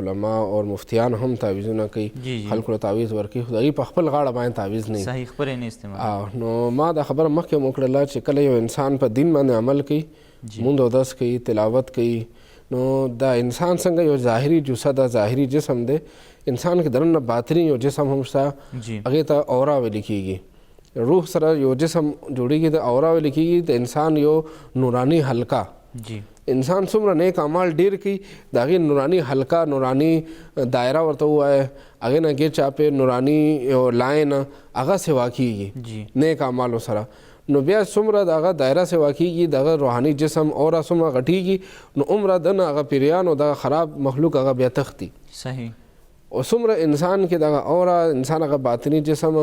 علما او مفتیان هم تعویضونه کوي خلکو له تعویض ورکوي خو د هغې په خپل غاړه باندې تعویض نه وي صحیح خبرې نه استعمال. نو ما دا خبره مخکې هم وکړله چې کله یو انسان په دین باندې عمل کوي مونځ او دس کوي تلاوت کوي نو دا انسان څنګه یو ظاهري جسد ده ظاهري جسم دی انسان کې دننه باطني یو جسم هم شته هغې ته اورا ویل کېږي روح سره یو جسم جوړېږي د اورا ویل کېږي د انسان یو نوراني حلقه انسان څومره نیک اعمال ډېر کوي د هغې نوراني حلقه نوراني دایره ورته ووایه هغې نه غیر چاپې نوراني یو لاین هغه سوا کېږي نیک اعمالو سره نو بیا څومره د هغه دایره سوا کېږي د هغه روحاني جسم اورا څومره غټېږي نو عمره دنه هغه پیریان او دغه خراب مخلوق هغه بیا تختی. صحیح. او څومره انسان کې دغه اورا انسان هغه باطني جسم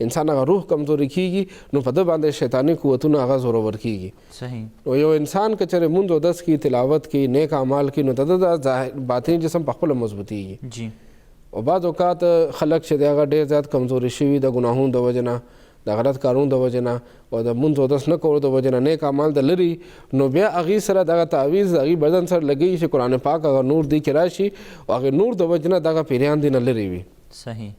انسان هغه روح کمزوري کېږي نو په ده باندې شیطاني قوتونه هغه زورور کېږي. صحیح. نو یو انسان که چېرې مونځ او دس کي تلاوت کوي نیک اعمال کوي نو د ده باطني جسم په خپله مضبوطېږي. جی. او بعض اوقات خلک چې دی هغه ډېر زیات کمزوري شوي د ګناهونو د وجې نه د غلط کارونو د وجې نه او د مونځ او دس نه کولو د وجې نه نیک اعمال د لري نو بیا هغې سره دغه تعویض د هغې بدن سره لګوي چې قرآن پاک هغه نور دی کې راشي او هغې نور د وجې نه دغه پیریان دی نه لرې وي. صحیح.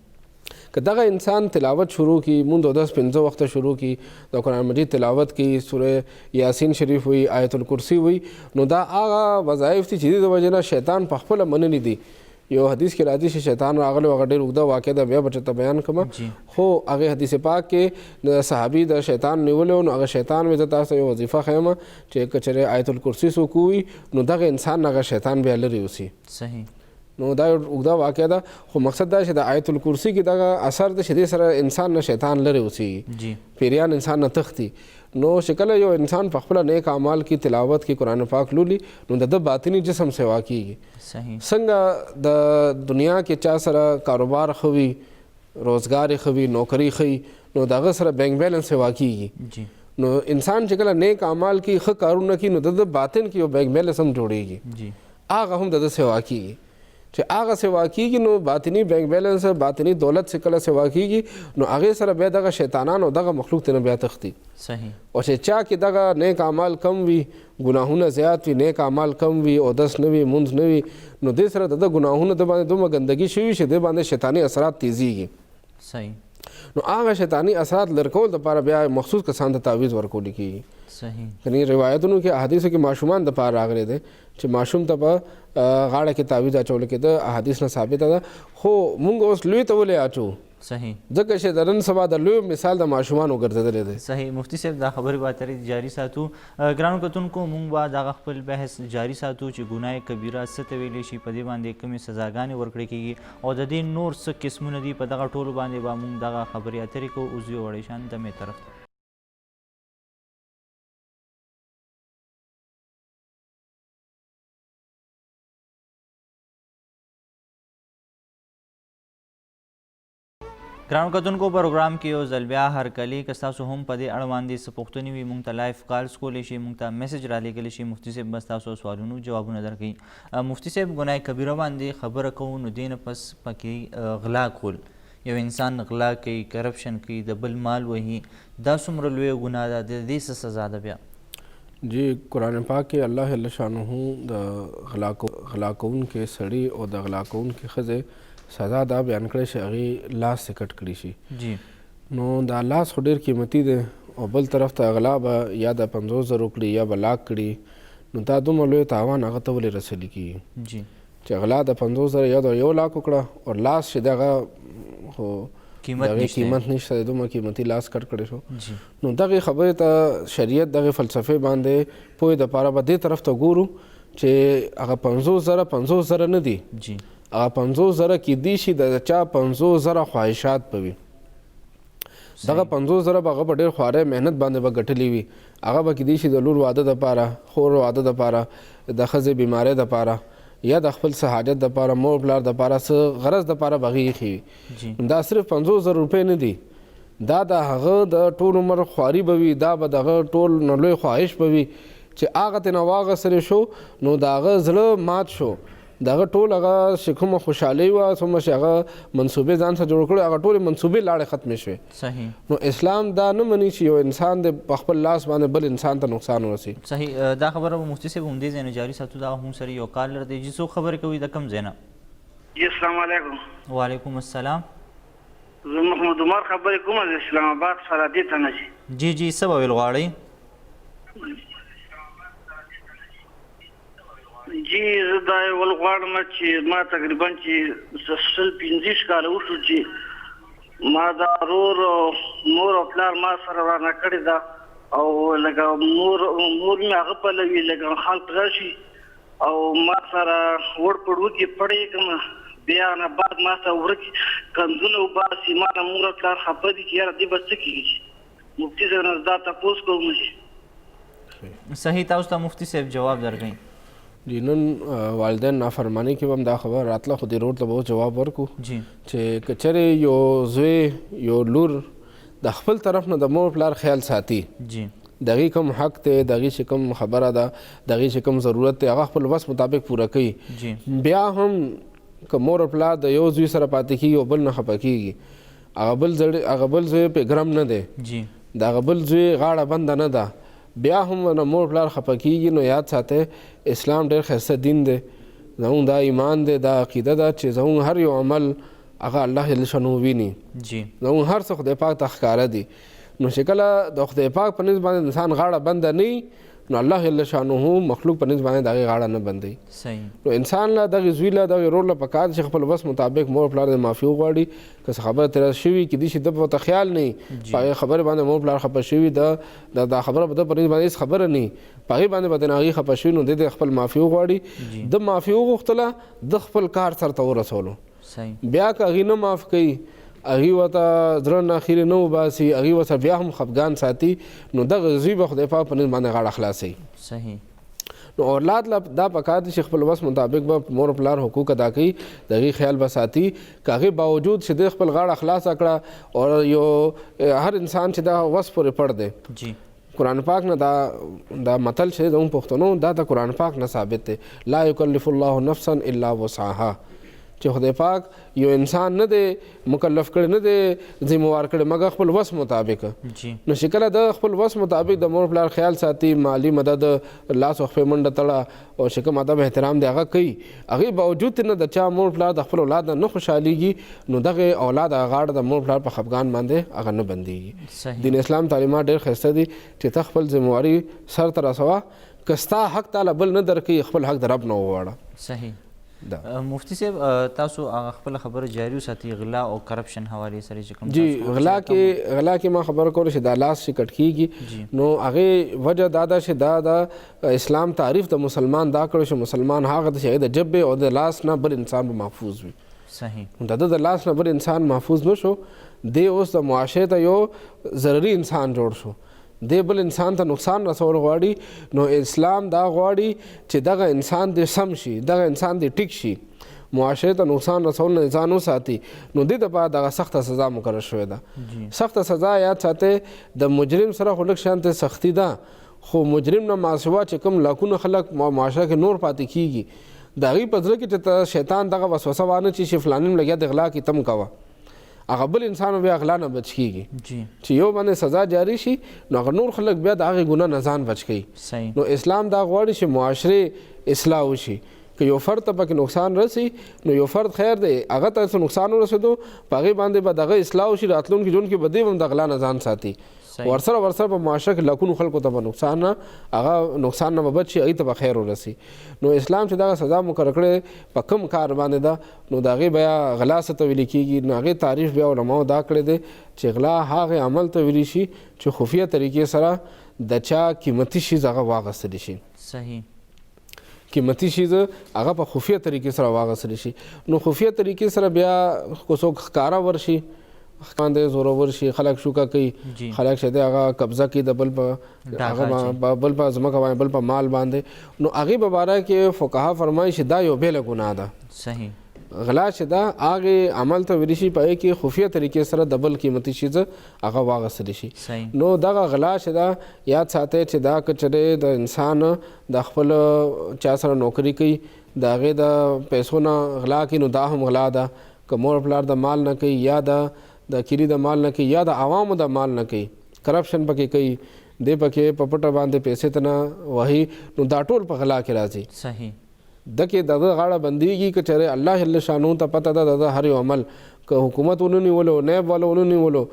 که دغه انسان تلاوت شروع کی مونځ او دس 15 وخته شروع کی د قرآن مجید تلاوت کی سوره یاسین شریف وي آیت الکرسی وي نو دا هغه وظایف دي چې د وجې نه شیطان په خپله منلي دي. یو حدیث کې راځي چې شیطان راغلی هغه ډېر اوږده واقع ده بیا به چېرته بیان کړم خو هغې حدیث پاک کې د صحابي د شیطان نیولی نو هغه شیطان مې زه تاسو یو وظیفه ښیم چې که چېرې آیت الکرسي څوک ووي نو دغه انسان هغه شیطان بیا لرې اوسي. صحیح. نو دا یو اوږده واقعه ده خو مقصد دا چې د آیت الکرسي کې دغه اثر د شدې سره انسان نه شیطان لرې اوسېږي پیریان انسان نه تښتي نو چې کله یو انسان په خپله نیک اعمال کې تلاوت کې قرآن پاک لولي نو د ده باطني جسم سوا کېږي څنګه د دنیا کې چا سره کاروبار ښه وي روزګار یې ښه وي نوکري ښه وي نو د هغه سره بینک بیلنس سوا کېږي نو انسان چې کله نیک اعمال کې ښه کارونه کوي نو د ده باطن کې یو بینک بیلنس هم جوړېږي هغه هم د ده سوا کېږي چې هغه سوا کېږي نو باطني بینک بیلنس باطني دولت چې کله سوا کېږي نو هغې سره بیا دغه شیطانان او دغه مخلوق ته نه بیا تښتي او چې چا کې دغه نیک اعمال کم وي ګناهونه زیات وي نیک اعمال کم وي اودس نه وي مونځ نه وي نو دې سره د ده ګناهونه د باندې دومره ګندګي شوي چې دې باندې شیطاني اثرات تیزیږي نو هغه شیطاني اثرات لرې کول دپاره بیا مخصوص کسان ته تعویض ورکولی کېږي یعنې روایتونو کې احادیثو کې ماشومان دپاره راغلی دی چې ماشوم ته په غاړه کې تعویض اچول کېده احادیث نه ثابته ده خو مونږ اوس لوی ته ولې اچو ځکه چې د نن سبا د لوی مثال د ماشومانو ګرځېدلی دی صحیح مفتي صاحب دا خبرې به اترې جاري ساتو ګرانو کتونکو مونږ به دغه خپل بحث جاري ساتو چې ګناه کبیره څه ته ویلی شي په دې باندې کومې سزاګانې ورکړې کېږي او د دې نور څه قسمونه دي په دغه ټولو باندې به مونږ دغه خبرې اترې کوو اوس یو وړی شان دمې طرف ته ګرانو کتونکو پروګرام کې یو ځل بیا هرکلي که ستاسو هم په دې اړه باندې څه پوښتنې وي مونږ ته لایف کالز کولی شي مونږ ته میسج رالیږلی شي مفتي صاحب به ستاسو سوالونو جوابونه درکوي مفتي صاحب ګناه کبیره باندې خبره کوو نو دې نه پس پکې غلا کول یو انسان غلا کوي کرپشن کوي د بل مال وهي دا څومره لویه ګناه ده د دې څه سزا ده بیا جی قرآن پاک کې الله جل شانه د غلا کوونکې سړي او د غلا کوونکې ښځې سزا دا بیان کړی چې هغې لاس یې کټ کړي شي نو دا لاس خو ډېر قیمتي دی او بل طرف ته غلا به یا د 50,000 کړي یا به لاک کړي نو دا دومره لوی تاوان هغه ته ولې رسولی کېږي چې غلا د 50,000 یا د 1 لاک وکړه او لاس چې دغه خو قیمت نشته دومره قیمتي لاس کټ کړی شو نو دغې خبرې ته شریعت دغې فلسفې باندې پوهې دپاره به دې طرف ته ګورو چې هغه 50,000 نه دي هغه 50,000 کیدی شي د چا 50,000 خواهشات به وي دغه 50,000 به هغه په ډېر خواره محنت باندې به ګټلي وي هغه به کیدی شي د لور واده دپاره خور واده دپاره د ښځې بیمارۍ دپاره یا د خپل څه حاجت دپاره مور پلار دپاره څه غرض دپاره به هغې ایښي وي دا صرف 50,000 روپۍ نه دي دا د هغه د ټول عمر خواري به وي دا به د هغه ټول نه لوی خواهش به وي چې هغه ترې نه واغستلی شو نو د هغه زړه مات شو دغه ټول هغه چې کومه خوشحالي وه څومره چې هغه منصوبې ځان سره جوړ کړي هغه ټولې منصوبې لاړې ختمې شوې نو اسلام دا نه مني چې یو انسان د په خپل لاس باندې بل انسان ته نقصان ورسي صحیح دا خبره به مفتي صاحب همدې ځای نه جاري ساتو دا هم سره یو کالر دی چې څوک خبرې کوي د کوم ځای نه جی السلام علیکم وعلیکم السلام زه محمد عمر خبرې کوم د اسلام آباد فرادي ته نه جی څه به ویل غواړئ جی زه دا ول غواړم چې ما تقریبا چې 15 کاله وشو چې ما دا مور او پلار ما سره رانه کړې ده او لکه مور مې هغه پلوي لکه خلک راشي او ما سره وړ په وړوکې پړې کوم بیا نه بعد ما سره ورکې کندونه وباسي ما نه مور او پلار خفه دي چې یاره دې به څه کېږي مفتي صاحب نه دا تپوس کوم صحیح تاسو ته مفتي صاحب جواب درکوي جی نن والدین نافرمانی کې هم دا خبر راتله خو دې روډ ته به جواب ورکو چې که چېرې یو زوی یو لور د خپل طرف نه د مور پلار خیال ساتي دغې کوم حق دی دغې چې کوم خبره ده دغې چې کوم ضرورت دی هغه خپل وس مطابق پوره کوي بیا هم که مور پلار د یو زوی سره پاتې کېږي او بل نه خفه کېږي هغه بل زوی پې ګرم نه دی د هغه بل زوی غاړه بنده نه ده بیا هم نه مور پلار خفه کېږي نو یاد ساتئ اسلام ډېر ښایسته دین دی زموږ دا ایمان دی دا عقیده ده چې زموږ هر یو عمل هغه الله جل شانو ویني زموږ هر څه خدای پاک ته ښکاره دي نو چې کله د خدای پاک په نسبت باندې انسان غاړه بنده نه وي نو الله جل شانه مخلوق په نسبت باندې دغه غاړه نه بندي. صحیح. نو انسان لا دغه زوی لا دغه رول له پکار چې خپل وس مطابق مور پلار د معافي وغواړي که خبره تر شوي کې دي چې د په خیال نه پای خبره باندې مور پلار خپه شوي دا خبره په پرې باندې خبره نه پای باندې بدناغي خپه شوي نو د خپل معافي وغواړي د معافي وغوښتله د خپل کار سره ته ورسولو. صحیح. بیا که هغه نه معاف کوي هغه وته درن اخیر نه وباسي هغه وته بیا هم خفګان ساتي نو دغه زوی به خدای پاک په باندې غاړه خلاصي. صحیح. نو اولاد دا پکار دي چې خپل وس مطابق به مور پلار حقوق ادا کوي دغه خیال به ساتي کاغه باوجود چې د خپل غاړه خلاص کړه او یو هر انسان چې دا وس پورې پړ دی. جی. قرآن پاک نه دا متل چې زموږ پښتنو دا د قرآن پاک نه ثابت دی لا یکلف الله نفسا الا وسعها چې خدای پاک یو انسان نه دی مکلف کړی نه دی ذمہوار کړی مګر خپل وس مطابق. نو چې کله د خپل وس مطابق د مور پلار خیال ساتي مالی مدد لاس او خپې منډه تړه او چې کوم ادب احترام دی هغه کوي هغه باوجود نه د چا مور پلار د خپل اولاد نه خوشحاليږي نو دغه اولاد غاړه د مور پلار په خفګان باندې هغه نه بنديږي. دین اسلام تعلیمات ډېر ښایسته دي چې ته خپل ذمہواری سر ته رسوه که ستا حق تعالی بل نه درکوي خپل حق د رب نه وغواړه. صحیح. مفتی صاحب تاسو خپل خبره جاری وساتئ غلا او کرپشن حواله سره چې کوم جی غلا کې ما خبره کوله چې د لاس چې کټ کیږي نو هغه وجه دا چې دا اسلام تعریف د مسلمان دا کړو چې مسلمان هغه چې د جبه او د لاس نه بل انسان به محفوظ وي. صحیح. د لاس نه بل انسان محفوظ نشو دی اوس د معاشره ته یو ضروري انسان جوړ شو دی بل انسان ته نقصان رسول غواړي نو اسلام دا غواړي چې دغه انسان دې سم شي دغه انسان دې ټیک شي معاشره ته نقصان رسول نه انسان وساتي نو دې دپاره دغه سخته سزا مقرر شوې ده. سخته سزا یاد ساتئ د مجرم سره خو لږ شانته سختی ده خو مجرم نه ماسوا چې کوم لاکونه خلک معاشره کې نور پاتې کیږي د هغې په زړه کې چې شیطان دغه وسوسه وانه چې فلاني لګیا د غلا کې تم کوه هغه بل انسان بیا غلا نه بچ کیږي چې یو باندې سزا جاری شي نو هغه نور خلک بیا د هغې ګناه نه ځان بچ کوي. نو اسلام دا غواړي چې معاشرې اصلاح وشي که یو فرد ته پکې نقصان رسي نو یو فرد خیر دی هغه ته څه نقصان ورسېدو په هغې باندې به دغه اصلاح وشي راتلونکي ژوند کې به دی هم د غلا نه ځان ساتي ورسره په معاشره کې لکونو خلکو ته به نقصان نه به بچ شي هغې ته به خیر ورسي. نو اسلام چې دغه سزا مقرر کړې په کوم کار باندې ده نو د هغې بیا غلا څه ته ویلې کېږي نو هغې تعریف بیا علماو دا کړی دی چې غلا هغې عمل ته ویلی شي چې خفیه طریقې سره د چا قیمتي شیز هغه واخیستلی شي. صحیح. قیمتي شیز هغه په خفیه طریقې سره واخیستلی شي نو خفیه طریقې سره بیا که څوک ښکاره ورشي باندې زورور شي خلک شوکه کوي خلک چې هغه قبضه کوي د بل په هغه بل په ځمکه باندې بل په مال باندې نو هغې په باره کې فقها فرمایي چې دا یو بیله ګناه ده. صحیح. غلا چې دا هغې عمل ته ویلی شي په هغې کې خفیه طریقې سره د بل قیمتي شیز هغه واخیستلی شي. نو دغه غلا چې دا یاد ساتئ چې دا که چېرې د انسان د خپل چا سره نوکري کوي د هغې د پیسو نه غلا کوي نو دا هم غلا ده که مور پلار د مال نه کوي یا د کلي د مال نه کوي یا د عوامو د مال نه کوي کرپشن پکې کوي دی پکې په پټه باندې پیسې ته نه وهي نو دا ټول په غلا کې راځي. صحیح. دکې دغه غاړه بندېږي که چېرې الله جل شانو ته پته ده د هر یو عمل که حکومت ونیولو نیب والا ونیولو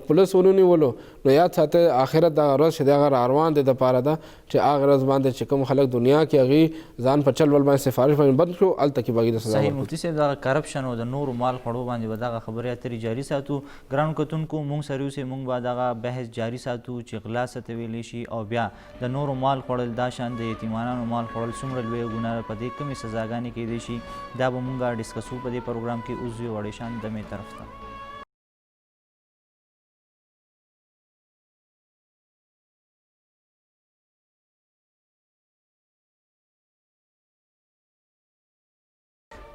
پولیس ونیولو نو یاد ساتئ آخرت دغه ورځ چې دغه را روان دی دپاره ده چې هغه ورځ باندې چې کوم خلک دنیا کې هغې ځان په چل ول باندې سفارش باندې بند کړو هلته کې به هغې د سزا صحیح. مفتي صاحب دغه کرپشن او د نورو مال خوړو باندې به دغه خبرې اترې جاري ساتو. ګرانو کتونکو موږ سره اوسئ موږ به دغه بحث جاري ساتو چې غلا څه ته ویلی شي او بیا د نورو مال خوړل دا شان د یتیمانانو مال خوړل څومره لویه ګناه په دې کومې سزاګانې کیدی شي دا به موږ ډسکسو په دې پروګرام کې اوس یو وړې شان دمې طرف ته.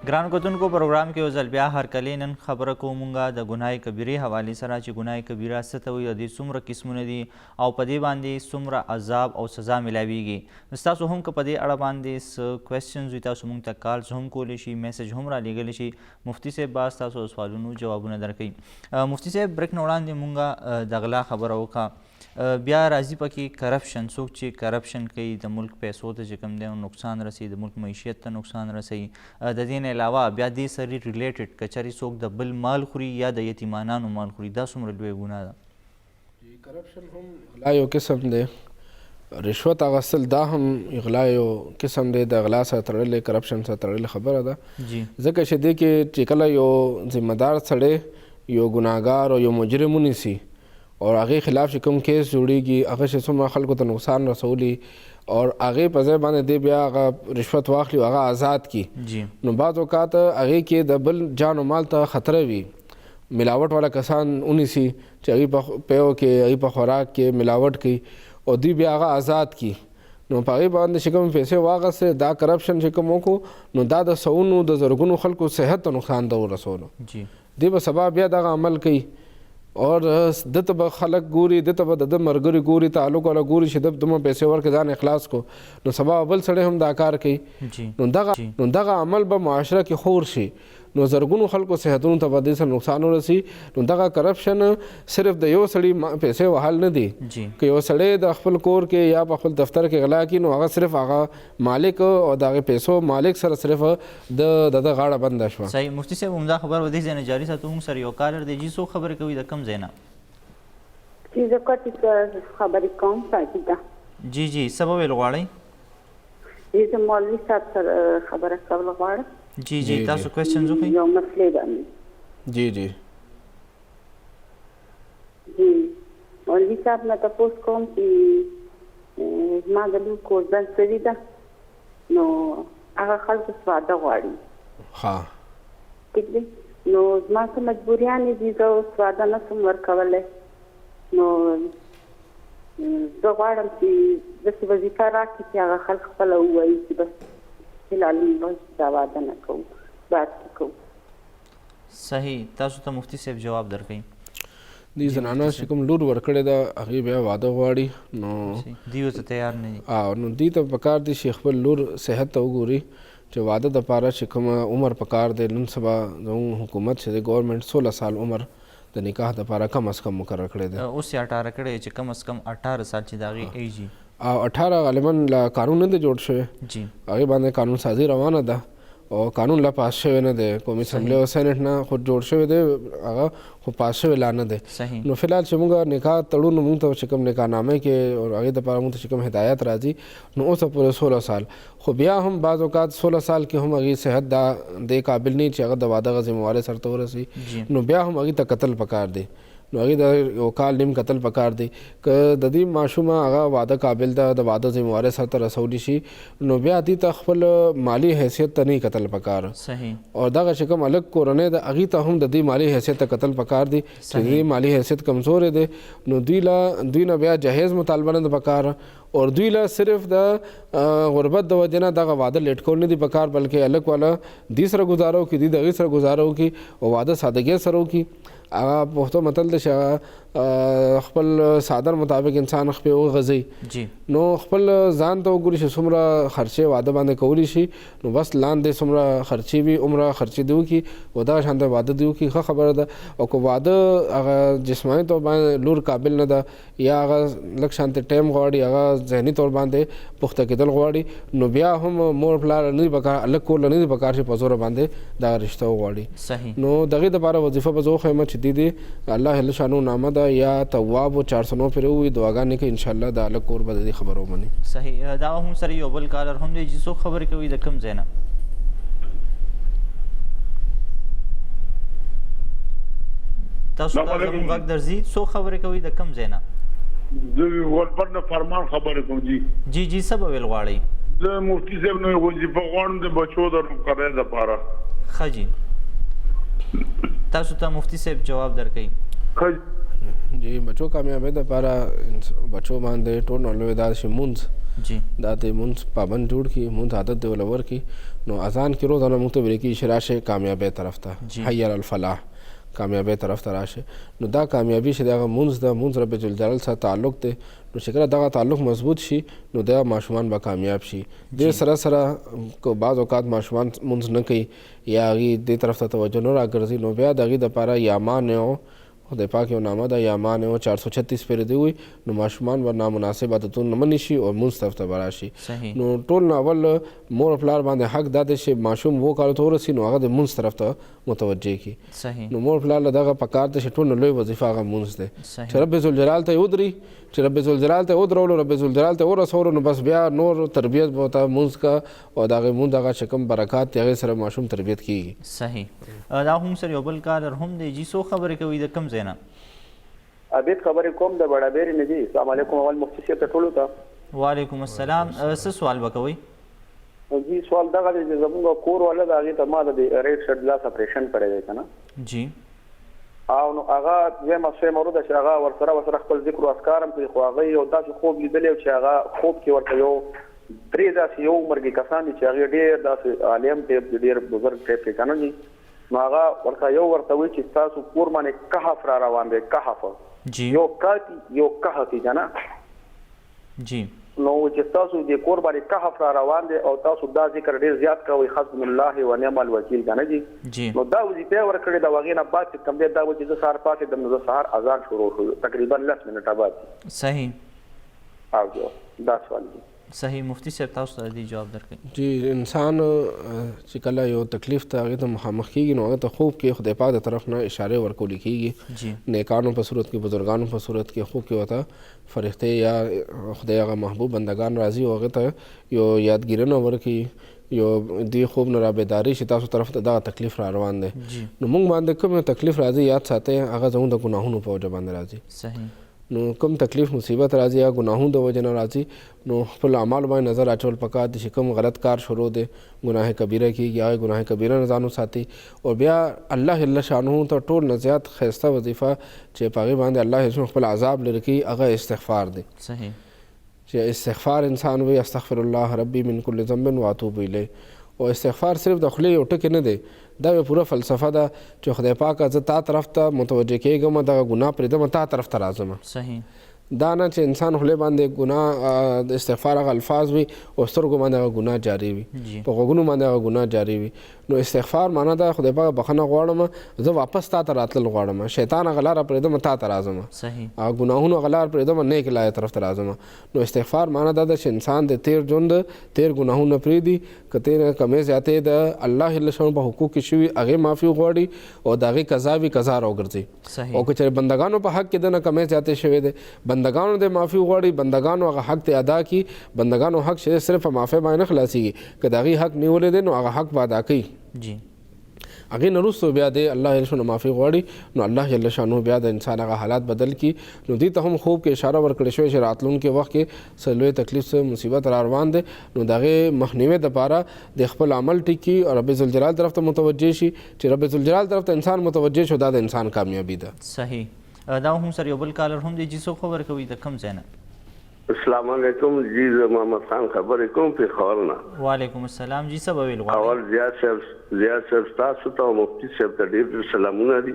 ګرانو کتونکو پروګرام کې یو ځل بیا هرکلی نن خبره کوو مونږ د ګناه کبیرې حوالې سره چې ګناه کبیره څه ته وایي د دې څومره قسمونه دي او په دې باندې څومره عذاب او سزا میلاویږي. ستاسو هم که په دې اړه باندې څه کوېسچنز وي تاسو مونږ ته کالز هم کولی شي میسج هم رالیږلی شي مفتي صاحب به ستاسو سوالونو جوابونه درکوي. مفتي صاحب بریک نه وړاندې مونږ د غلا خبره وکړه بیا راځي پکې کرپشن څوک چې کرپشن کوي د ملک پیسو ته چې کوم دی نقصان رسوي د ملک معیشت ته نقصان رسوي د دې نه علاوه بیا دې سره ریلیټډ که چېرې څوک د بل مال خوري یا د یتیمانانو مال خوري دا څومره لویه ګناه ده. کرپشن هم غلا یو قسم دی رشوت اخیستل دا هم اغلا یو قسم دی د اغلا سره تړلې کرپشن سره تړلې خبره ده ځکه چې دې کې چې کله یو ذمہ دار سړی یو ګناهګار او یو مجرم ونیسي او هغې خلاف چې کوم کیس جوړېږي هغه چې څومره خلکو ته نقصان رسولي اور هغې په ځای باندې دی بیا هغه رشوت واخلي او هغه آزاد کړي نو بعض اوقات هغې کې د بل جان و مال ته خطره وي ملاوټ والا کسان ونیسي چې هغوی په پیو کې هغوی په خوراک کې ملاوټ کوي او دوی بیا هغه آزاد کی نو په هغې باندې چې کوم پیسې واخیستې دا کرپشن چې کوم وکړو نو دا د سوونو د زرګونو خلکو صحت ته نقصان ده ورسولو دوی به سبا بیا دغه عمل کوي اور دته به خلک ګوري دته به د ده ملګري ګوري تعلق والا ګوري چې ده دومره پیسې ورکړي ځان اخلاص کو نو سبا بل سړی هم دا کار کوي نو دغه عمل به معاشره کې خور شي نو زرګونو خلکو صحتونو ته به دې سره نقصان ورسي نو دغه کرپشن صرف د یو سړي پیسې وهل نه دي که یو سړی د خپل کور کې یا په خپل دفتر کې غلا کړي نو هغه صرف هغه مالک او د هغې پیسو مالک سره صرف د ده غاړه بنده شوه صحیح مفتي صاحب همدا خبر ودې ځای نه جاري ساتو موږ سره یو کالر دی جی څوک خبرې کوي د کوم ځای نه چې زه کټي خبرې کوم ساجده جی جی څه به ویل غواړئ زه مولوي صاحب سره خبره کول غواړم جی جی تاسو کوېسچنز وکړئ یو مسلې باندې جی جی جی مولوي صاحب نه تپوس کوم چې زما د لور کوربند سړي ده نو هغه خلکو سواده غواړي ها ټیک دی نو زما څه مجبوریانې دي زه سواده نه شم ورکولی نو زه غواړم چې داسې وظیفه راکړي چې هغه خلک خپله ووایي چې بس دا واده نه کوو بات کوو صحیح تاسو ته مفتي صاحب جواب درکوي دې زنانه چې کوم لور ورکړې ده هغې بیا واده غواړي نو دوی ورته تیار نه دي نو دوی ته پکار دي چې خپل لور صحت ته وګوري چې واده دپاره چې کوم عمر پکار دی نن سبا زموږ حکومت چې دی ګورنمنټ 16 سال عمر د نکاح دپاره کم از کم مقرر کړی دی اوس یې 18 کړی چې کم از کم 18 سال چې د هغې ایج وي او 18 غالبا لا قانون نه دی جوړ شوی هغې باندې قانون سازي روانه ده او قانون لا پاس شوی نه دی قومي اسمبلی او سینټ نه خو جوړ شوی دی هغه خو پاس شوی لا نه دی نو فلحال چې موږ نکاح تړو نو موږ ته چې کوم نکاح نامه کې او هغې دپاره موږ ته چې کوم هدایت راځي نو اوسه پورې 16 سال خو بیا هم بعض اوقات 16 سال کې هم هغې صحت دا دې قابل نه چې هغه د واده هغه ذمهوارۍ سرته ورسي نو بیا هم هغې ته قتل پکار دی نو هغې د یو کال نیم قتل پکار دی که د دې ماشومه هغه واده قابل ده د واده ذمهوارۍ سرته رسولی شي نو بیا دې ته خپل مالی حیثیت ته نه قتل پکار او دغه چې کوم الګ کورنۍ ده هغې ته هم د دې مالی حیثیت ته قتل پکار دی چې د دې مالی حیثیت کمزوری دی نو دوی نه بیا جهیز مطالبه نه ده پکار اور دوی له صرف د غربت د وجې نه دغه واده لیټ کول نه دي پکار بلکې الګ والا دې سره ګزاره وکړي دوی د هغې سره ګزاره وکړي او واده سادګۍ سره وکړي هغه پښتو متل دی چې خپل سادر مطابق انسان خپې وغځوي نو خپل ځان ته وګوري چې څومره خرچې واده باندې کولی شي نو بس لاندې څومره خرچې وي عمره خرچې دې وکړي او دغه شانته واده دې وکړي ښه خبره ده او که واده هغه جسماني طور باندې لور قابل نه ده یا هغه لږ شانته ټایم غواړي هغه ذهني طور باندې پخته کېدل غواړي نو بیا هم مور پلار نه دي پکار الګ کور نه دي پکار چې په زوره باندې دغه رشته وغواړي نو دغې دپاره وظیفه به زه وښیم چې دې الله جل شانو نامه ده یا تواب 409 پرې ووایي دعاګانې کوي انشاءالله د الګ کور به د دې خبره ومني صحیح دا هم سره یو بل کالر هم دی چې څوک خبرې کوي د کوم ځای نه تاسو ته زموږ غږ درځي څوک خبرې کوي د کوم ځای نه زه ولپر نه فرمان خبرې کوم جی جی څه به ویل غواړئ زه مفتي صاحب نه وظیفه غواړم د بچو د مقررې دپاره ښه جی تاسو ته مفتي صاحب جواب درکوي جی بچو کامیابی دپاره بچو باندې ټول نه لوی دا چې مونځ دا د مونځ پابند جوړ کړي مونځ عادت دی ولور کړي نو اذان کې روزانه موږ ته ویل کېږي چې راشئ کامیابۍ طرف ته حی علی الفلاح کامیابۍ طرف ته راشئ نو دا کامیابي چې د هغه مونځ ده مونځ رب جلجلال سره تعلق دی نو چې کله دغه تعلق مضبوط شي نو دغه ماشومان به کامیاب شي دې سره سره بعض اوقات ماشومان مونځ نه کوي یا هغې دې طرف ته توجه نه راګرځي نو بیا د هغې دپاره یا مانع خدای پاک یو نامه ده یا مانع 436 پرې دی وي نو ماشومان به نامناسب عادتونه نه منې شي او مونځ طرف ته به راشي نو ټول نه اول مور پلار باندې حق دا دی چې ماشوم 2 کالو ته ورسي نو هغه د مونځ طرف ته متوجه کړي نو مور پلار له دغه پکار دی چې ټول نه لوی وظیفه هغه مونځ دی چې رب ذوالجلال ته یې ودري چې رب ذوالجلال ته ودرولو، رب ذوالجلال ته ورسولو، نو بس بیا نور تربیت به ورته مونځ کا او د هغې مونځ هغه چې کوم برکات دی هغې سره ماشوم تربیت کېږي. صحیح. دا هم سر یو بل کالر هم دی جی، څو خبرې کوي د کوم ځای نه؟ عبید خبرې کوم د بړابېرې نه جي. السلام علیکم. اول مفتي صاحب ته ټولو ته وعلیکم السلام. څه سوال به کوئ؟ جی سوال دغه دی چې زموږ کور والا د هغې ته ما د ریډ شډ لاس اپریشن کړی دی که نه جی، او نو هغه دویمه موضوع ده چې هغه ورسره خپل ذکر و اذکار هم کوي، خو هغه یو داسې خوب لیدلی و چې هغه خوب کې ورته یو درې داسې یو عمرګي کسان دي چې هغې ډېر داسې عالم ټیپ دي، ډېر بزرګ ټیپ کې که نه دي، نو هغه ورته وایي چې ستاسو کور باندې کهف را روان دی. کهف یو کاتی یو کهف که نه جی، نو چې تاسو د کور باندې کهف را روان دی او تاسو دا ذکر ډیر زیات کوئ، حسبنا الله و نعم الوکیل که نه جي. نو دا وظیفه یې ورکړې ده، هغې نه بعد چې کوم دی دا و چې زه سهار پاڅېدم نو زه سهار اذان شروع شو تقریبا 10 منټه بعد. صحیح. او دا سوال دی. صحیح. مفتی صاحب تاسو ته دې جواب درکړئ. جی انسان چې کله یو تکلیف ته هغې ته مخامخ کېږي نو هغه ته خوب کې خدای پاک د طرف نه اشارې ورکولی کېږي، نیکانو په صورت کې، بزرګانو په صورت کې خوب کې ورته فرښتې یا خدای هغه محبوب بندگان راځي او هغې ته یو یادګیرنه ورکړي، یو دې خوب نه رابیداري چې تاسو طرف ته دغه تکلیف را روان دی. نو موږ باندې کوم تکلیف راځي یاد ساتئ، هغه زموږ د ګناهونو په وجه باندې راځي. صحیح. نو کوم تکلیف مصیبت راځي یا ګناهونو د وجه نه راځي، نو خپل اعمالو باندې نظر اچول پکار دي چې کوم غلط کار شروع دی، ګناه کبیره کېږي، هغه ګناه کبیره نه ځان وساتي او بیا الله جل شانه ته ټول نه زیات ښایسته وظیفه چې په هغې باندې الله خپل عذاب لرې کوي هغه استغفار دی. صحیح. چې استغفار انسان وایي استغفر الله ربي من كل ذنب واتوب الیه، او استغفار صرف د خولې یو ټکی نه دی، دا یو پوره فلسفه ده چې خدای پاکه زه تا طرف ته متوجه کېږم، دغه ګناه پرېږدم، تا طرف ته راځم. صحیح. دا نه چې انسان خولې باندې ګناه د استغفار هغه الفاظ وي او سترګو باندې هغه ګناه جاري وي، په غوږونو باندې هغه ګناه جاري وي. نو استغفار معنا ده خدای پاک بخښنه غواړم، زه واپس تا ته راتلل غواړم، شیطان هغه لاره پرېږدم تا ته راځم، صحیح، هغه ګناهونو هغه لاره پرېږدم نیک لارې طرف ته راځم. نو استغفار معنا دا ده چې انسان د تیر ژوند تیر ګناهونه پرېږدي، که تیر کمې زیاتې د الله جل شانه په حقوق کې شوي هغې معافي وغواړي او د هغې قضا وي قضا راوګرځي. او که چېرې بندګانو په حق کې د نه کمې زیاتې شوې دی، بندګانو د معافي وغواړي، بندګانو هغه حق ته ادا کړي، بندګانو حق چې صرف په معافۍ باندې نه خلاصېږي، که د هغې حق نیولی دی نو هغه حق به ادا کوي. جی. هغې نه وروسته بیا دی الله جل شانه معافي غواړي نو الله جل شانه بیا د انسان هغه حالات بدل کړي. نو دې ته هم خوب کې اشاره ورکړې شوې چې راتلونکي وخت کې څه لوی تکلیف څه مصیبت را روان دی، نو د هغې مخنیوي دپاره د خپل عمل ټیکي او رب ذوالجلال طرف ته متوجه شي. چې رب ذوالجلال طرف ته انسان متوجه شو دا د انسان کامیابي ده. صحیح. دا هم سر یو بل کالر هم دی جی، څوک خبر کوي د کوم ځای نه؟ السلام علیکم جی، زه محمد خان خبرې کوم پېښور نه. وعلیکم السلام. جی څه به ویل غواړئ؟ اول زیات صاحب تاسو ته او مفتي صاحب ته ډېر سلامونه دي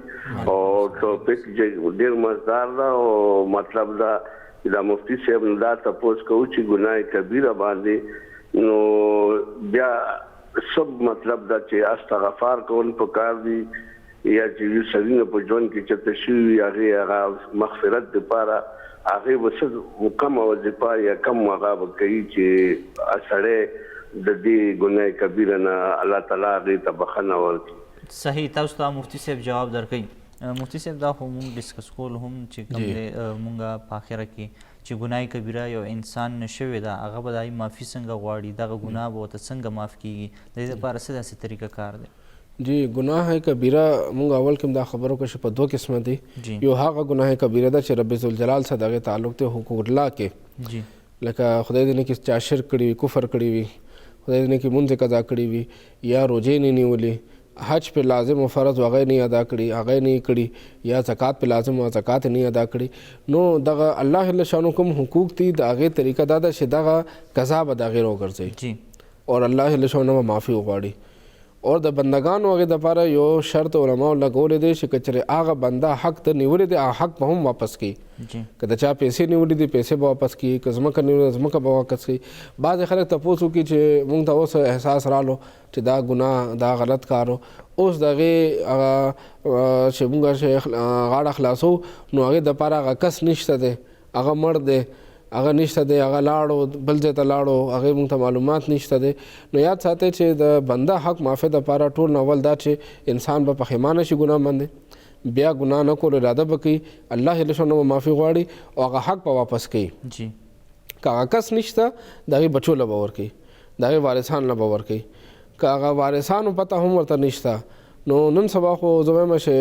او ټاپک ډېر مزدار ده او مطلب دا چې دا مفتي صاحب نه دا تپوس کوو چې ګناه کبیره باندې نو بیا سب مطلب دا چې استغفار کول پکار دي یا چې یو سړي نه په ژوند کې چېرته شوي هغې مغفرت دپاره هغې به څه کمه وظیفه یا کم هغه به کوي چې سړی د دې ګناه کبیره نه الله تعالی هغې ته بخښنه ورکړي. صحیح. تاسو ته مفتي صاحب جواب درکوي. مفتي صاحب دا خو مونږ ډسکس کول هم چې کوم دی مونږ په آخره کې چې ګناه کبیره یو انسان نه شوې ده هغه به د هغې معافي څنګه غواړي، دغه ګناه به ورته څنګه معاف کېږي، د دې لپاره څه داسې طریقه کار دی؟ جی ګناه کبیره مونږ اول کې دا خبرو کې په دوه قسمه دي. یو هغه ګناه کبیره ده چې رب ذوالجلال سره دغه تعلق دی حقوق الله کې، جی، لکه خدای دې نه کې چا شرک کړي وي، کفر کړي وي، خدای دې نه کې مونځ قضا کړي وي یا روزې نه نیولې، حج په لازم او فرض هغه نه ادا کړي، هغه نه کړي، یا زکات په لازم او زکات نه ادا کړي، نو دغه الله جل شانه کوم حقوق دي د هغې طریقه دا ده چې دغه قضا به د هغې راوګرځوي جی، اور الله جل شانه به معافي وغواړي. اور د بندگانو هغې دپاره یو شرط علماو لګولی دی چې که چېرې هغه بنده حق ته نیولی دی هغه حق به هم واپس کړي، که د چا پیسې نیولي دي پیسې به واپس کړي، که ځمکه نیولې ځمکه به واپس کړي. بعضې خلک تپوس وکړي چې موږ ته اوس احساس رالو چې دا ګناه دا غلط کار و، اوس د هغې هغه چې موږ غاړه خلاصو نو هغې دپاره هغه کس نشته دی، هغه مړ دی، هغه نشته دی، هغه لاړو بل ځای ته لاړو، هغې موږ ته معلومات نشته دی. نو یاد ساتئ چې د بنده حق معافۍ دپاره ټول نه اول دا چې انسان به پښیمانه شي ګناه باندې، بیا ګناه نه کول اراده به کوي الله جل شانه به معافي غواړي او هغه حق به واپس کوي. جی که هغه کس نشته د هغې بچو له به ورکوي د هغې وارثان له به ورکوي. که هغه وارثانو پته هم ورته نشته نو نن سبا خو زه وایم چې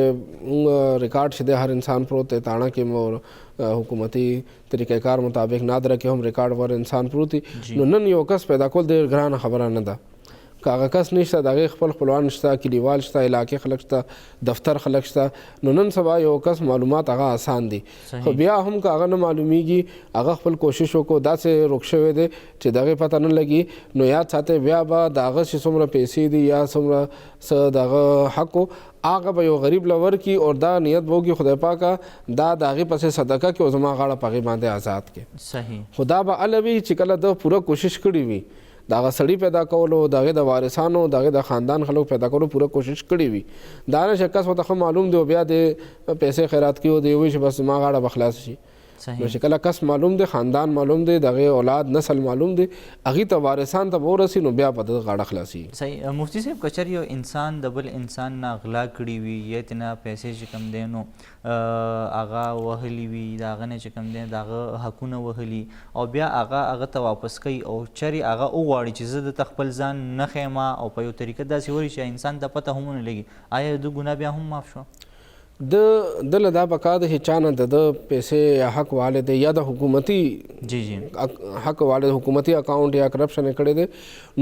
ریکارډ چې دی هر انسان پروت دی تاڼه کې مو حکومتي طریقه کار مطابق نادره کې هم ریکارډ ور انسان پروت دی. نو نن یو کس پیدا کول ډېر ګرانه خبره نه ده. که هغه کس نشته د هغې خپل خپلوان شته کلیوال شته علاقې خلک شته دفتر خلک شته نو نن سبا یو کس معلومات هغه آسان دي. خو بیا هم که هغه نه معلومیږي هغه خپل کوشش وکړو داسې روک شوی دی چې د هغې پته نه لګي نو یاد ساتئ بیا به د هغه چې څومره پیسې دي یا څومره څه د هغه حق هغه به یو غریب له ورکړي او دا نیت به وکړي خدای پاکه دا د هغې پسې صدقه کړي او زما غاړه په هغې باندې آزاد کړي. صحیح. خو دا به هله وي چې کله د پوره کوشش کړي وي د هغه سړي پیدا کولو د هغې د وارثانو د هغې د خاندان خلکو پیدا کولو پوره کوشش کړي وي. دا نه چې کس ورته ښه معلوم دی او بیا د پیسې خیرات کوي او دی وایي چې بس زما غاړه به خلاص شي. نو چې کله کس معلوم دی خاندان معلوم دی د هغې اولاد نسل معلوم دی هغې ته وارثان ته به ورسي نو بیا به د غاړه خلاصېږي. صحیح. مفتی صاحب که چېرې یو انسان د بل انسان نه غلا کړي وي یا یې نه پیسې چې کوم دی نو هغه وهلي وي د هغه نه چې کوم دی د هغه حقونه وهلي او بیا هغه ته واپس کوي او چېرې هغه وغواړي چې زه دلته خپل ځان نه ښیم او په یو طریقه داسې وایي چې انسان ته پته هم ونه لګي آیا د ګناه بیا هم معاف شو؟ دله دا پکار ده چې چا نه د پیسې یا حق والی دی یا د حکومتي حق والی حکومتي اکاونټ یا کرپشن یې کړی دی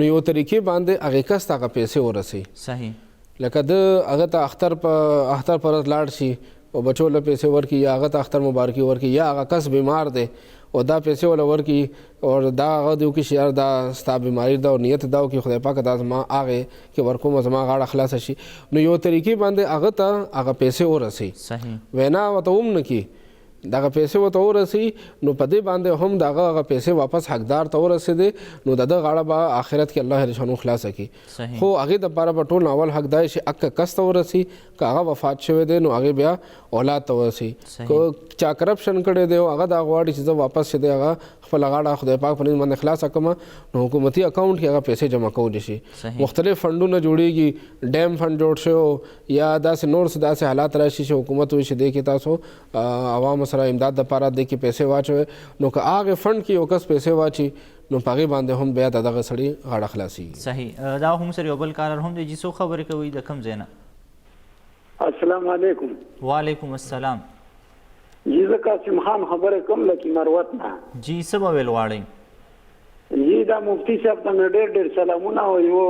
نو یو طریقې باندې هغې کس ته هغه پیسې ورسوي. صحیح. لکه د هغه ته اختر پر ورځ لاړ شي او بچو له پیسې ورکړي یا هغه ته اختر مبارکي ورکړي یا هغه کس بیمار دی او دا پیسې وله ورکړي او دا هغه دی وکړي چې یار دا ستا بیماري ده او نیت دا وکړي خدای پاکه دا زما هغې کې ورکوم زما غاړه خلاصه شي نو یو طریقې باندې هغه ته هغه پیسې ورسوي. صحیح. وینا ورته هم نه کړي دغه پیسې ورته ورسوي نو په دې باندې هم د هغه پیسې واپس حقدار ته ورسېدې نو د ده غاړه به آخرت کې الله جل شانو خلاصه کړي. خو هغې دپاره به ټول اول حق دا چې اکه کس ته ورسي که هغه وفات شوی دی نو هغې بیا اولاد ته ورسي. که چا کرپشن کړی دی او هغه دا غواړي چې زه واپس چې دی هغه خپله غاړه خدای پاک په نوم باندې خلاصه کړمه نو حکومتي اکاونټ کې هغه پیسې جمع کولی شي. مختلف فنډونه جوړیږي ډیم فنډ جوړ شو یا داسې نور څه داسې حالات راشي چې حکومت وایي چې دی کې تاسو عوامو سره امداد دپاره دی کې پیسې واچوئ نو که هغې فنډ کې یو کس پیسې واچي نو په هغې باندې هم بیا د دغه سړي غاړه خلاصېږي. صحیح. دا هم سره یو بل کارر هم دی جی څوک خبرې کوي د کوم ځای نه؟ السلام علیکم. وعلیکم السلام. جی زه قاسم خان خبرې کوم لکه مروت نه. جی څه به ویل غواړئ؟ جی دا مفتی صاحب ته مې ډېر ډېر سلامونه او یو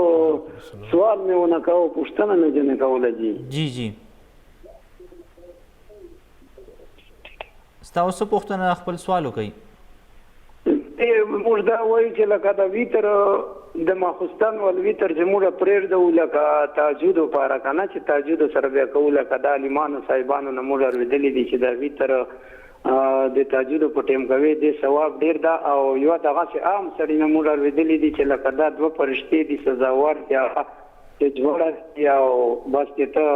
سوال مې ونه کوه پوښتنه مې ځینې کوله. جی جی ستا اوس څه پوښتنه خپل سوال وکړئ. موږ دا وایو چې لکه د ویتر د ماخوستن والویتر چې موږ پرېږدو لکه تهجد لپاره که نه چې تهجد سره بیا کوو لکه د عالمانو صاحبانو نه موږ اورېدلي دي چې د ویتر د تهجد په ټیم کوي د ثواب ډېر ده او یوه دغسې عام سړي نه موږ اورېدلي دي چې لکه دا دوه فرشتې دي سزاوار دي هغه چې جوړه دي او بس چې ته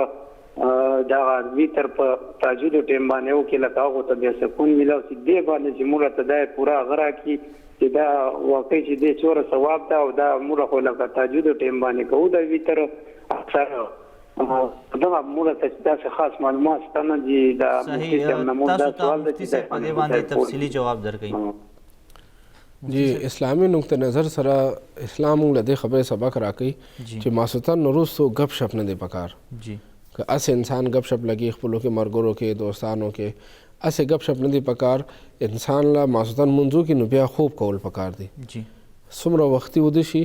دغه ویتر په تهجد ټیم باندې وکړي لکه هغو ته بیا سکون میلاو شي دې باندې چې موږ ته دا پوره هغه راکړي چې دا واقع چې دې څومره ثواب ده او دا موږ خو لکه تهجد ټیم باندې کوو د ویتر اکثر دغه موږ ته داسې خاص معلومات شته نه دي. تاسو ته مفتي صاحب په دې باندې تفصیلي جواب درکوي. جی اسلامي نقطه نظر سره اسلام موږ له دې خبرې سبق راکوي چې ماسوتن وروستو ګپ شپ نه دی پکار. جی که اسې انسان ګپ شپ لګي خپلو کې ملګرو کې دوستانو کې اسې ګپ شپ نه دی پکار. انسان له ماسوتن منځو کې نو بیا خوب کول پکار دی. جی څومره وختي وده شي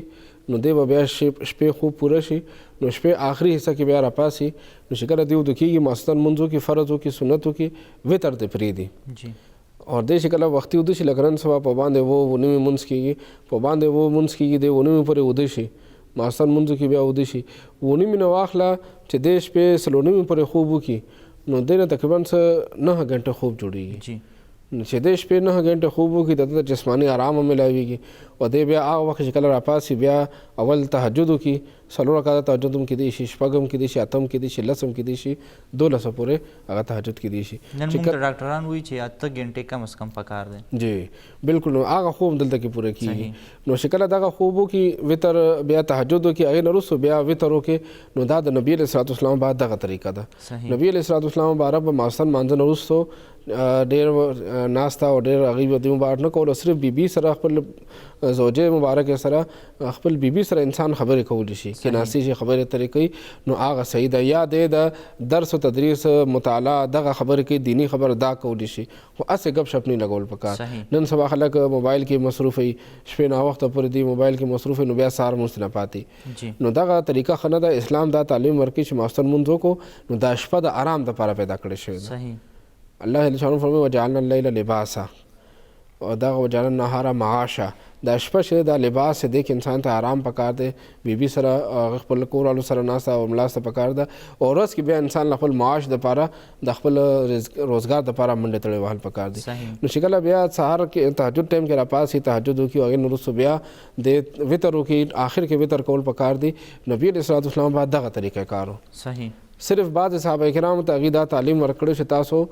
نو دی به بیا شپې خوب پوره شي نو شپې آخري حصه کې بیا راپاسي نو چې کله دی وده کېږي ماسوتن منځو کې فرض وکړي سنت وکړي وتر ته پرېږدي او دی چې کله وختي وده شي لکه نن سبا په باندې اووه نوي مونځ کېږي په باندې اووه مونځ کېږي دی اووه نوي پورې وده شي ماسوتن منځو کې بیا وده شي اووه نوي نه واخله چې دی شپې څلور نوي پورې خوب وکړي نو دی نه تقریبا څه 9 غنټه خوب جوړېږي. چې دی شپې 9 غنټه خوب وکړي د ده جسماني آرام هم میلاویږي او دی بیا هغه وخت چې کله راپاسي بیا اول تهجد وکړي څلور رکعاته تهجد هم کیدی شي، شپږ هم کیدی شي، اته هم کیدی شي، لس هم کیدی شي، 12 پورې هغه تهجد کیدی شي. نن موږ ته ډاکټران وایي چې 8 غنټې کم از کم پکار دی. جی بالکل، نو هغه خوب دلته کې پوره کیږي. نو چې کله دغه خوب وکړي وتر بیا تهجد وکړي، هغې نه وروسته بیا وتر وکړي، نو دا د نبي علیه الصلاة والسلام بعد دغه طریقه ده. نبي علیه الصلاة والسلام باره به ماخستن لمانځه نه وروسته ډېر ناسته او ډېر هغوی به دوی مبارک نه کوله، صرف بیبي سره خپل زوجې مبارکې سره خپل بیبي سره انسان خبرې کولی شي، کېناستی شي، خبرې اترې کوي، نو هغه صحیح ده. یا دی د درس و تدریس مطالعه دغه خبرې کوي، دیني خبر دا کولی شي، خو هسې ګپ شپ نه لګول پکار. نن سبا خلک موبایل کې مصروف وي، شپې ناوخته پورې دی موبایل کې مصروف وي، نو بیا سهار لمونځ نه پاتې. نو دغه طریقه ښه نه ده. اسلام دا تعلیم ورکوي چې ماخستن لمونځ وکړو، نو دا شپه د آرام دپاره پیدا کړې شوې ده. الله جل شانه فرمایي وجعلنا اللیل لباسا، او دغه وجعلنا النهار معاشا. دا شپه چې دا لباس دی کې انسان ته آرام پکار دی، بیبي سره خپل کور والو سره ناسته او ملاسته پکار ده، او ورځ کې بیا انسان له خپل معاش دپاره د خپل روزګار دپاره منډې تړې وهل پکار دي. نو چې کله بیا سهار کې تهجد ټایم کې راپاسي، تهجد وکړي، او هغې نه وروسته بیا د وتر وکړي، آخر کې وتر کول پکار دي. نبي علیه الصلاة والسلام بعد دغه طریقه کار و. صرف بعض صحابه کرامو ته هغوی دا تعلیم ورکړی چې تاسو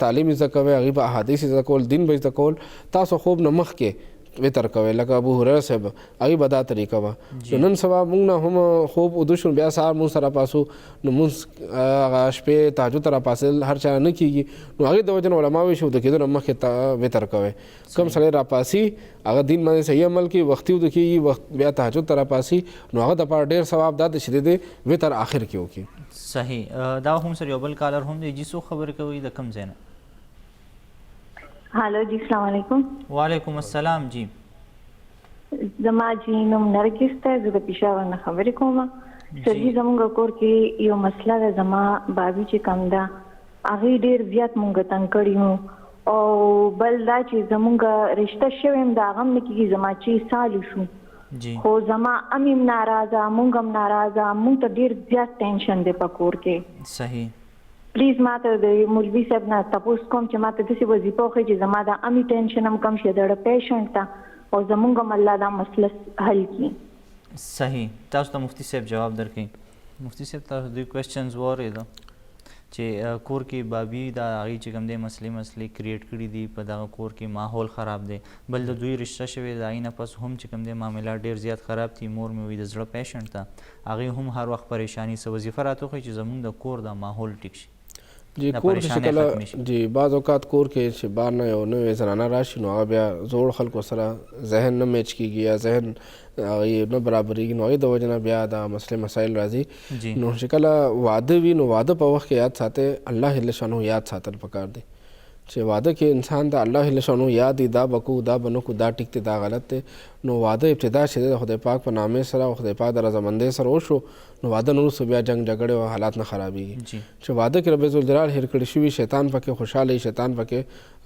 تعلیم زده کوئ، هغوی به احادیث زده کول، دین به زده کول، تاسو خوب نه مخکې وتر کوئ، لکه ابو هریره صاحب هغوی به دا طریقه وه. نو نن سبا موږ نه هم خوب اوده شو، بیا سهار مونځ ته راپاسو، نو مونځ هغه شپې تهجد ته راپاسېدل هر چا نه کېږي. نو هغې د وجې نه علما وایي چې اوده کېدو نه مخکې وتر کوئ. کوم سړی راپاسي هغه دین باندې صحیح عمل کوي، وختي اوده کېږي، وخت بیا تهجد ته راپاسي، نو هغه دپاره ډېر ثواب دا دی چې د وتر آخر کې وکړي. صحیح. دا هم سره یو بل کالر هم دی. جی څوک خبرې کوي د کوم ځای نه؟ هلو جی السلام علیکم. وعلیکم السلام. جی زما جی نوم نرګس دی، زه د پېښور نه خبرې کوم. سر جي زموږ کور کې یو مسله ده، زما بابي چې کوم ده هغې ډېر زیات مونږ تنګ کړي وو، او بل دا چې زموږ رشته شوی هم د هغه هم نه کېږي، زما چې سال شو، خو زما ام هم ناراضه، مونږ هم ناراضه، مونږ ته ډېر زیات ټینشن دی په کور کې. صحیح. پلیز ماته د مولوي صاحب نه تپوس کوم چې ماته داسې وظیفه وښیي چې زما د امي ټینشن هم کم شي، د پیشنټ ته، او زمونږ هم الله دا مسله حل کړي. صحیح. تاسو ته مفتي صاحب جواب درکړي. مفتي صاحب تاسو دوی کوېسچنز واورېده چې کور کې بابي دا هغې چې کوم دی مسلې کریټ کړي دي، په دغه کور کې ماحول خراب دی، بل د دوی رشته شوې د هغې نه پس هم چې کوم دی معاملات ډېر زیات خراب دي. مور مې وایي د زړه پیشنټ ته هغې هم هر وخت پریشاني، څه وظیفه راته وښیي چې زموږ د کور د ماحول ټیک شي. جی کور کې چې کله جی بعض اوقات کور کې چې بار نه یو نوې زنانه راشي، نو هغه بیا زوړ خلکو سره ذهن نه میچ کېږي، یا ذهن هغې نه برابرېږي، نو هغې د وجې نه بیا دا مسلې مسایل راځي. نو چې کله واده وي، نو واده په وخت کې یاد ساتئ، الله جل شانه یاد ساتل پکار دی. چې واده کې انسان ته الله جل شانه یاد دی، دا بکو دا بنکو، دا ټیک دی، دا غلط دی. نو واده ابتدا چې دی د خدای پاک په نامې سره او خدای پاک د رضامندۍ سره وشو، نو واده نه وروسته بیا جنګ جګړې او حالات نه خرابېږي. چې واده کې رب ذوالجلال هېر کړي شوي، شیطان پکې خوشحاله وي، شیطان پکې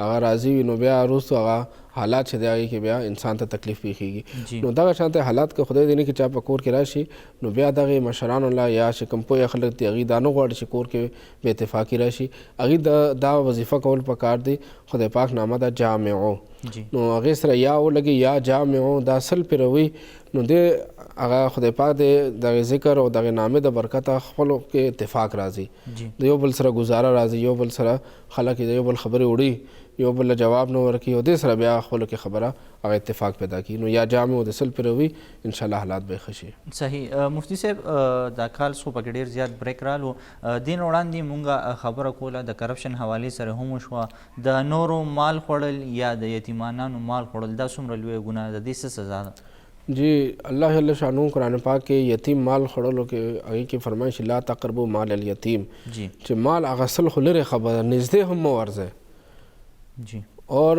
هغه راضي وي، نو بیا وروسته هغه حالات چې دی هغې کې بیا انسان ته تکلیف پېښېږي. نو دغه شانته حالات که خدای دې نه کړي چا په کور کې راشي، نو بیا دغې مشرانو له یا چې کوم پوهه خلک دي هغوی دا نه غواړي چې کور کې بې اتفاقي راشي، هغوی دا وظیفه کول پکار دی. خدای پاک نامه ده جامعو، نو هغې سره یا ولګي یا جامعو، دا سل پېروي، نو دې هغه خدای پاک دې دغې ذکر او دغې نامې د برکته خپلو کې اتفاق راځي، د یو بل سره ګزاره راځي، یو بل سره خلک د یو بل خبرې وړي، یو بل جواب نه ورکوي، او دې سره بیا خپلو کې خبره هغه اتفاق پیدا کړي. نو یا جامع د سل پېروي، انشاءالله حالات به ښه شي. صحیح. مفتي صاحب دا کال څو پکې ډېر زیات بریک رالو، دې نه وړاندې مونږ خبره کوله د کرپشن حوالې سره هم وشوه، د نورو مال خوړل یا د یتیمانانو مال خوړل دا څومره لویه ګناه ده، دې څه سزا ده؟ جی الله جل شانو قرآن پاک کې یتیم مال خوړلو کې هغې کې فرمایي چې لا تقربوا مال الیتیم، چې مال اخیستل خو لرې خبره، نږدې هم مه ورځئ. اور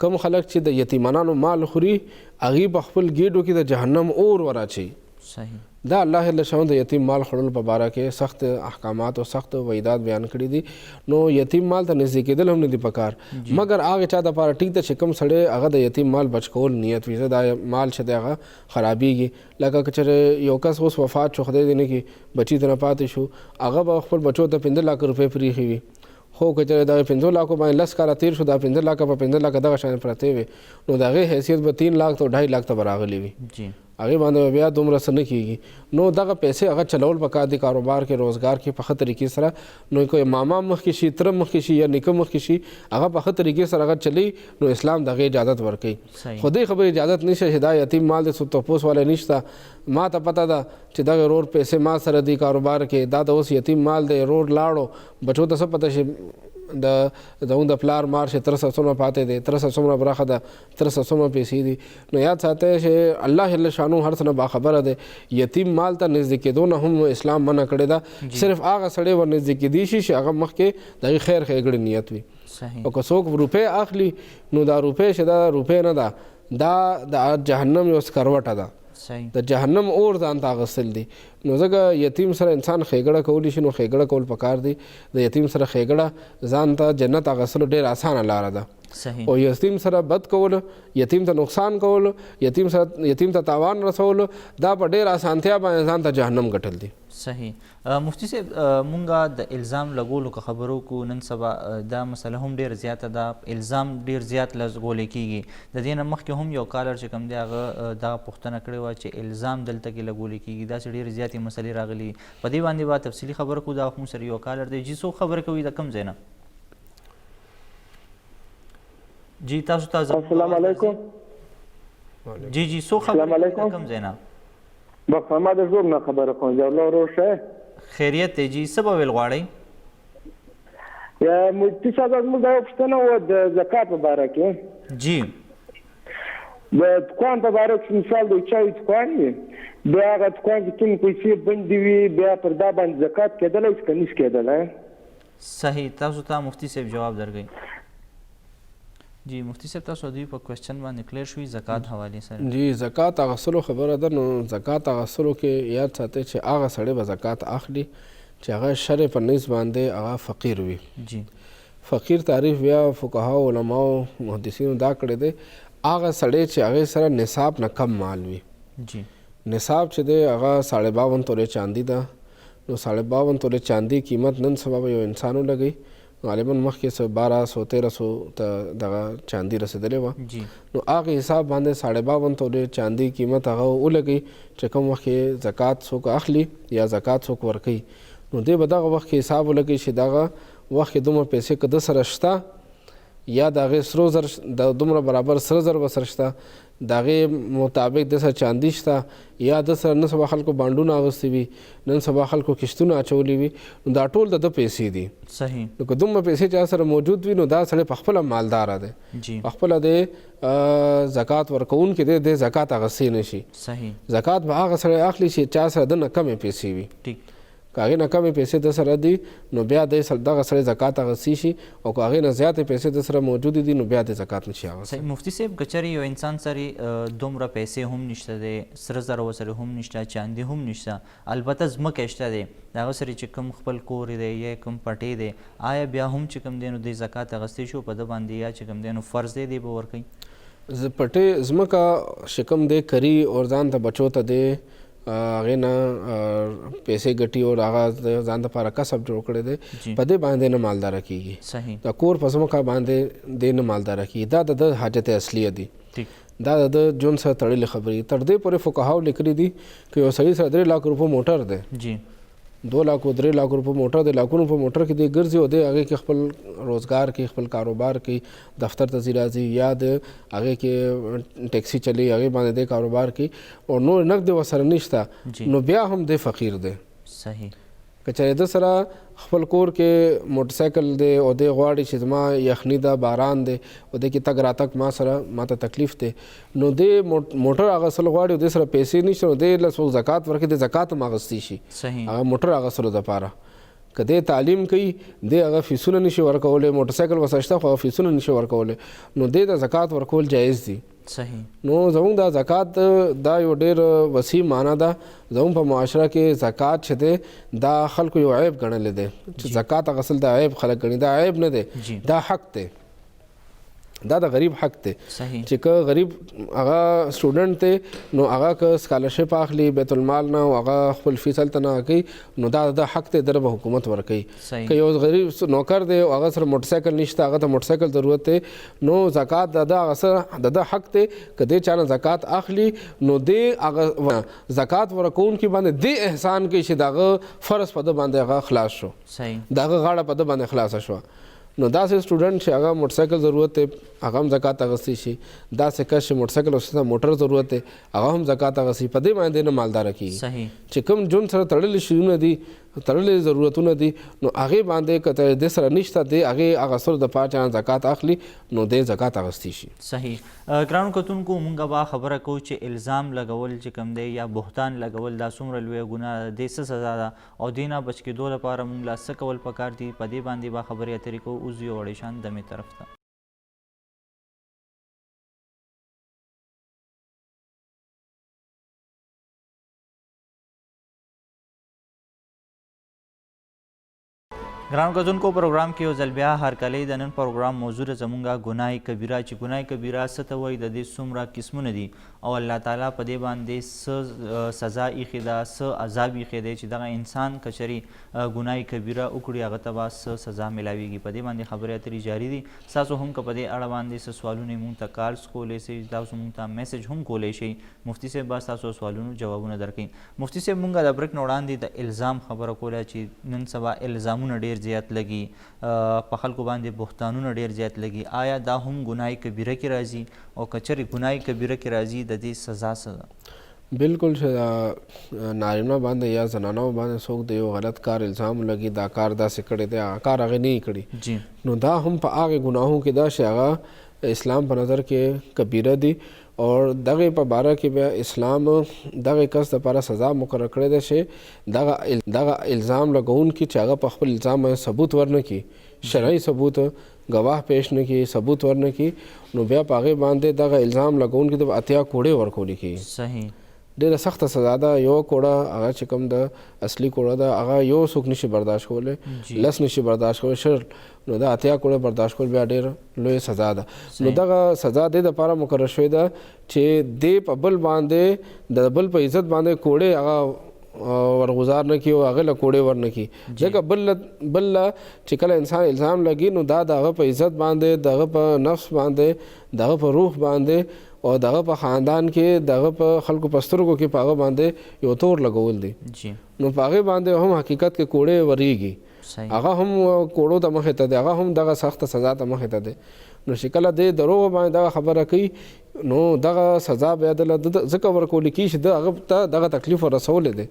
کم خلک چې د یتیمانانو مال خوري، هغوی په خپل ګېډو کې د جهنم اور وراچوي. صحیح. دا الله جل شانو د یتیم مال خوړلو په باره کې سخت احکامات او سخت وعیدات بیان کړي دي. نو یتیم مال ته نږدې کېدل هم نه دي پکار، مګر هغه چا دپاره ټیک ده چې کوم سړی هغه د یتیم مال بچ کول نیت وي، دا مال چې دی هغه خرابېږي. لکه که چېرې یو کس اوس وفات شو، خدای دې نه کړي بچي ته نه پاتې شو، هغه به خپل بچو ته 15 لک روپۍ پرېښې وي، خو که چېرې دغه 15 لکو باندې 10 کاله تېر شو، دا 15 لکه په 15 لکه دغه شان پرتې وي، نو د هغې حیثیت به 3 لاک ته 2.5 لاک ته به راغلی وي. هغې باندې بیا دومره څه نه کېږي. نو دغه پیسې هغه چلول پکار دي کاروبار کې روزګار کې په ښه طریقې سره. نو که ماما مخکې شي تره مخکې شي یا نیکه مخکې شي هغه په ښه طریقې سره هغه چلی نو اسلام دغه اجازت ورکوي. خو دې خبرې اجازت نشته چې دا یتیم مال دی څوک تپوس والی نشته. ما ته پته ده چې دغه رور پیسې ما سره دی کاروبار کې دا د اوس یتیم مال دی رور لاړو بچو ته څه پته چې د پلار مار چې تر څه څومره پاتې دی تر څه څومره برخه ده تر څه څومره پیسې دي. نو یاد ساتئ چې الله جل شانو هر څه نه باخبره دی. یتیم مال ته نږدې کېدو نه هم اسلام منع کړی ده. صرف هغه سړی ور نږدې کېدی شي چې هغه مخکې دغه خیر ښېګړې نیت وي. او که څوک روپۍ اخلي نو دا روپۍ چې دا روپۍ نه ده دا د جهنم یو سکروټه ده. د جهنم اور ځان ته اخیستل دي. نو ځکه یتیم سره انسان ښېګړه کولی شي نو ښېګړه کول پکار دي. د یتیم سره ښېګړه ځان ته جنت اخیستلو ډېر اسانه لاره ده. او یتیم سره بد کول یتیم ته نقصان کول یتیم ته تاوان رسول دا په ډېر اسانتیا باندې ځان ته جهنم ګټل دي. صحیح. مفتی صاحب مونږه د الزام لګولو که خبرو کو نن سبا دا مسله هم ډېر زیاته ده. الزام ډېر زیات لګولی کېږي. د دې نه مخکې هم یو کالر چې کوم دی هغه دغه پوښتنه کړې وه چې الزام دلته کې لګولی کېږي داسې ډېرې زیاتې مسلې راغلي. په دې باندې به تفصیلي خبره کوو. دا هم سره یو کالر دی. جی څوک خبره کوي د کوم ځای نه؟ جی تاسو ته السلام علیکم. جی جی څوک خبره کوي د کوم ځای نه؟ بخښه ما د زوم نه خبره کوم. جوله ورور شه خیریت دی. جی څه به ویل غواړئ؟ یا مفتي صاحب زموږ دا یو پوښتنه وه د زکات په باره کې. جی د دکان په باره کې مثال د چایو دکان وي بیا هغه دکان کې کومې پیسې بندې وي بیا پر دا باندې زکات کېدلی شي که نشي کېدلی؟ صحیح. تاسو ته مفتی صاحب جواب درکوي. جی مفتی صاحب تاسو دوی په کوېسچن باندې کلیر شوي زکات حوالې سره؟ جی زکات اخیستلو خبره ده. نو زکات اخیستلو کې یاد ساتئ چې هغه سړی به زکات اخلي چې هغه شرع په نس باندې هغه فقیر وي. جی فقیر تعریف بیا فقهاو علماو محدثینو دا کړی دی هغه سړی چې هغې سره نصاب نه کم مال وي. جی نصاب چې دی هغه 52.5 تولې چاندي ده. نو 52 تولې چاندي قیمت نن سبا به یو انسان ولګوي غالبا مخکې 1200-1300 ته دغه چاندي رسېدلې وه. نو هغې حساب باندې 52 تولې چاندي قیمت هغه ولګوي چې کوم وخت کې زکات څوک اخلي یا زکات څوک ورکوي. نو دی به دغه وخت کې حساب ولګوي چې دغه وخت کې دومره پیسې که ده سره شته یا د هغې سرو زر د دومره برابر سره زر به سره شته د هغې مطابق د سره چاندي شته یا د سره نن سبا خلکو بانډونه اغوستي وي نن سبا خلکو کشتونه اچولي وي نو دا ټول د ده پیسې دي. صحیح. نو که دومره پیسې چا سره موجود وي نو دا سړی پخپله مالداره دی. پخپله د زکات ورکوونکی دی د زکات اخیستی نه شي. صحیح. زکات به هغه سړی اخلي چې چا سره د نه کمې پیسې وي. ټیک. که هغې نه کمې پیسې د سره دي نو بیا دغه سړی زکات اخیستی شي او که هغې نه زیاتې پیسې د سره موجودې دي نو بیا د زکات نشي اخیستی. مفتي صاحب که چېرې یو انسان سره دومره پیسې هم نشته دی سره زر ورسره هم نشته چاندي هم نشته البته ځمکه شته دی د هغه سره چې کوم خپل کور دی یا کوم پټۍ دی آیا بیا هم چې کوم دی نو د زکات اخیستی شو په ده باندې یا چې کوم دی نو فرض دی دی به ورکوي؟ پټۍ ځمکه چې کوم دی کري او ځان ته بچو ته دی هغې نه پیسې ګټي او هغه ځان دپاره کسب جوړ کړی دی په دې باندې نه مالداره کېږي. د کور په ځمکه باندې دی نه مالداره کېږي. دا د ده حاجت اصلیه دي. دا د ده ژوند سره تړلې خبرې تر دې پورې فقهاو لیکلي دي که یو سړي سره 3 लाख روپو موټر دی 2 लाख او 3 लाख روپو موټر دی لاکونو په موټر کې دی ګرځي او دی هغې کې خپل روزګار کوي خپل کاروبار کوي دفتر ته ځي راځي یا د هغې کې ټیکسي چلی هغې باندې دی کاروبار کوي او نور نقد ورسره نشته نو بیا هم دی فقیر دی. صحیح. که چېرې ده سره خپل کور کې موټرسایکل دی او دی غواړي چې زما یخني ده باران دی او دی کې تګ راتګ ما سره ما ته تکلیف دی نو دی موټر اخیستل غواړي او دی سره پیسې نشته نو دی له څوک زکات ورکوي د زکات هم اخیستی شي هغه موټر اخیستلو دپاره. که دی تعلیم کوي دی هغه فیسونه نشي ورکولی موټرسایکل ورسره شته خو هغه فیسونه نشي ورکولی نو دی د زکات ورکول جایز دي. صحیح. نو زموږ دا زکات دا یو ډېر وسیع معنا ده. زموږ په معاشره کې زکات چې دی دا خلکو یو عیب ګڼلی دی چې زکات اخیستل دا عیب خلک ګڼي. دا عیب نه دی دا حق دی. دا د غریب حق دی چې که غریب هغه سټوډنټ دی نو هغه که سکالرشپ اخلي بیت المال نه او هغه خپل فیس هلته نه کوي نو دا د حق دی در به حکومت ورکوي. که یو غریب نوکر دی او هغه سره موټرسایکل نشته هغه ته موټرسایکل ضرورت دی نو زکات د هغه سره د حق دی که دی چا نه زکات اخلي نو دی هغه زکات ورکوونکي باندې دی احسان کوي چې د هغه فرض په ده باندې هغه خلاص شو د هغه غاړه په ده باندې خلاصه شوه. نو داسې سټوډنټ چې هغه موټرسایکل ضرورت دی هغه هم زکات اخیستی شي. داسې کس چې موټرسایکل او موټر ضرورت دی هغه هم زکات اخیسي. په دې باندې نه مالداره کېږي چې کوم ژوند سره تړلي شیونه دي تړلې ضرورتونه دي نو هغې باندې که د سره نشته دی هغې اخیستلو دپاره چې زکات اخلي نو دی زکات اخیستی شي. صحیح. ګرانو کتونکو مونږ به خبره کوو چې الزام لګول چې کوم دی یا بهتان لګول دا څومره لویه ګناه ده دې څه سزا ده او دې نه بچ کېدو لپاره مونږ لا څه کول پکار دي په دې باندې به خبرې اترې کوو. اوس یو وړې شان دمې طرف ته. ګرانو کتونکو پروګرام کې یو ځل بیا هرکلی د نن پروګرام موضوع زمونږه ګناه کبیره چې ګناه کبیره څه ته وایي د دې څومره قسمونه دي او الله تعالی په دې باندې څه سزا ایښې ده څه عذاب ایښی دی چې دغه انسان که چېرې ګناه کبیره وکړي هغه ته به څه سزا میلاویږي. په دې باندې خبرې اترې جاري دي. ستاسو هم که په دې اړه باندې څه سوالونه یې مونږ ته کالز کولی شئ تاسو مونږ ته میسج هم کولی شئ. مفتي صاحب به ستاسو سوالونو جوابونه درکوي. مفتي صاحب مونږ د بریک نه وړاندې د الزام خبره کوله چې نن سبا الزامونه ډېر زیات لګي په خلکو باندې بهتانونه ډېر زیات لګي. آیا دا هم ګناه کبیره کې راځي او که چېرې ګناه کبیره کې راځي د دې سزا څه ده؟ بالکل چې نارینه باندې یا زنانو باندې څوک د یو غلط کار الزام لګي دا کار داسې کړی دی هغه کار هغې نه کړي نو دا هم په هغې ګناهو کې ده چې هغه اسلام په نظر کې کبیره دي اور دغه په باره کې بیا اسلام دغه کس لپاره سزا مقرر کړی دی چې دغه الزام لګونکي چې هغه په خپل الزام ثبوت ورنکړي شرعي ثبوت گواه پیش نه کړي ثبوت ورنکړي نو بیا په هغې باندې دغه الزام لګونکي ته 80 کوړې ورکولی کېږي. صحیح. ډېره سخته سزا ده. یو کوړه هغه چې کوم د اصلي کوړه ده هغه یو څوک نشي برداشت کولی 10 نشي برداشت کولی شر نو دا 80 کوړه برداشت کول بیا ډېر لوی سزا ده. نو دغه سزا دې دپاره مقرر شوې ده چې دې په بل باندې د بل په عزت باندې کوړې هغه ورغزار نه کړي او هغې له کوړې ور نه کړي ځکه بل چې کله انسان الزام لګي نو دا د هغه په عزت باندې د هغه په نفس باندې د هغه په روح باندې او دغه په خاندان کې دغه په خلکو په سترګو کې په هغه باندې یو تور لګول دي نو په هغې باندې هم حقیقت کې کوړې ورېږي هغه هم کوړو ته مخې ته دی هغه هم دغه سخته سزا ته مخې ته دی. نو چې کله دی دروغ باندې دغه خبره کوي نو دغه سزا بیا دله ځکه ورکولی کېږي چې د هغه ته دغه تکلیف ورسولی دی.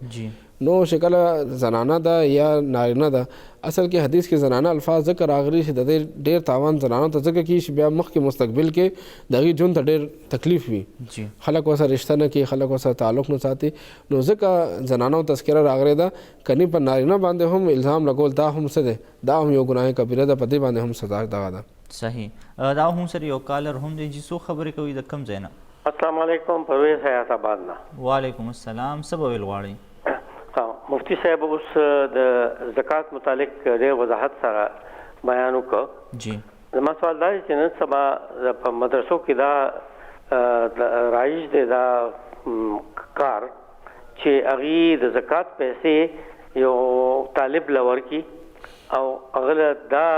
نو چې کله زنانه ده یا نارینه ده اصل کې حدیث کې زنانه الفاظ ذکر راغلي چې د دې ډېر تاوان زنانو ته ځکه کېږي چې بیا مخکې مستقبل کې د هغې ژوند ته ډېر تکلیف وي خلک ورسره رشته نه کوي خلک ورسره تعلق نه ساتي نو ځکه زنانو تذکره راغلی ده کني په نارینه باندې هم الزام لګول دا هم څه دی دا هم یو ګناه کبیره ده په دې باندې هم سزا دغه ده. صحیح. دا هم سره یو کالر هم دی چې څو خبرې کوي د کم ځای نه؟ السلام علیکم پرویز حیات آباد نه. وعلیکم السلام. څه به ویل غواړئ؟ مفتی صاحب اوس د زکات متعلق ډېر وضاحت سره بیان وکړ. جی. زما سوال دا دی چې نن سبا په مدرسو کې دا رایج دی دا کار چې هغې د زکات پیسې یو طالب له ورکړي او هغه دا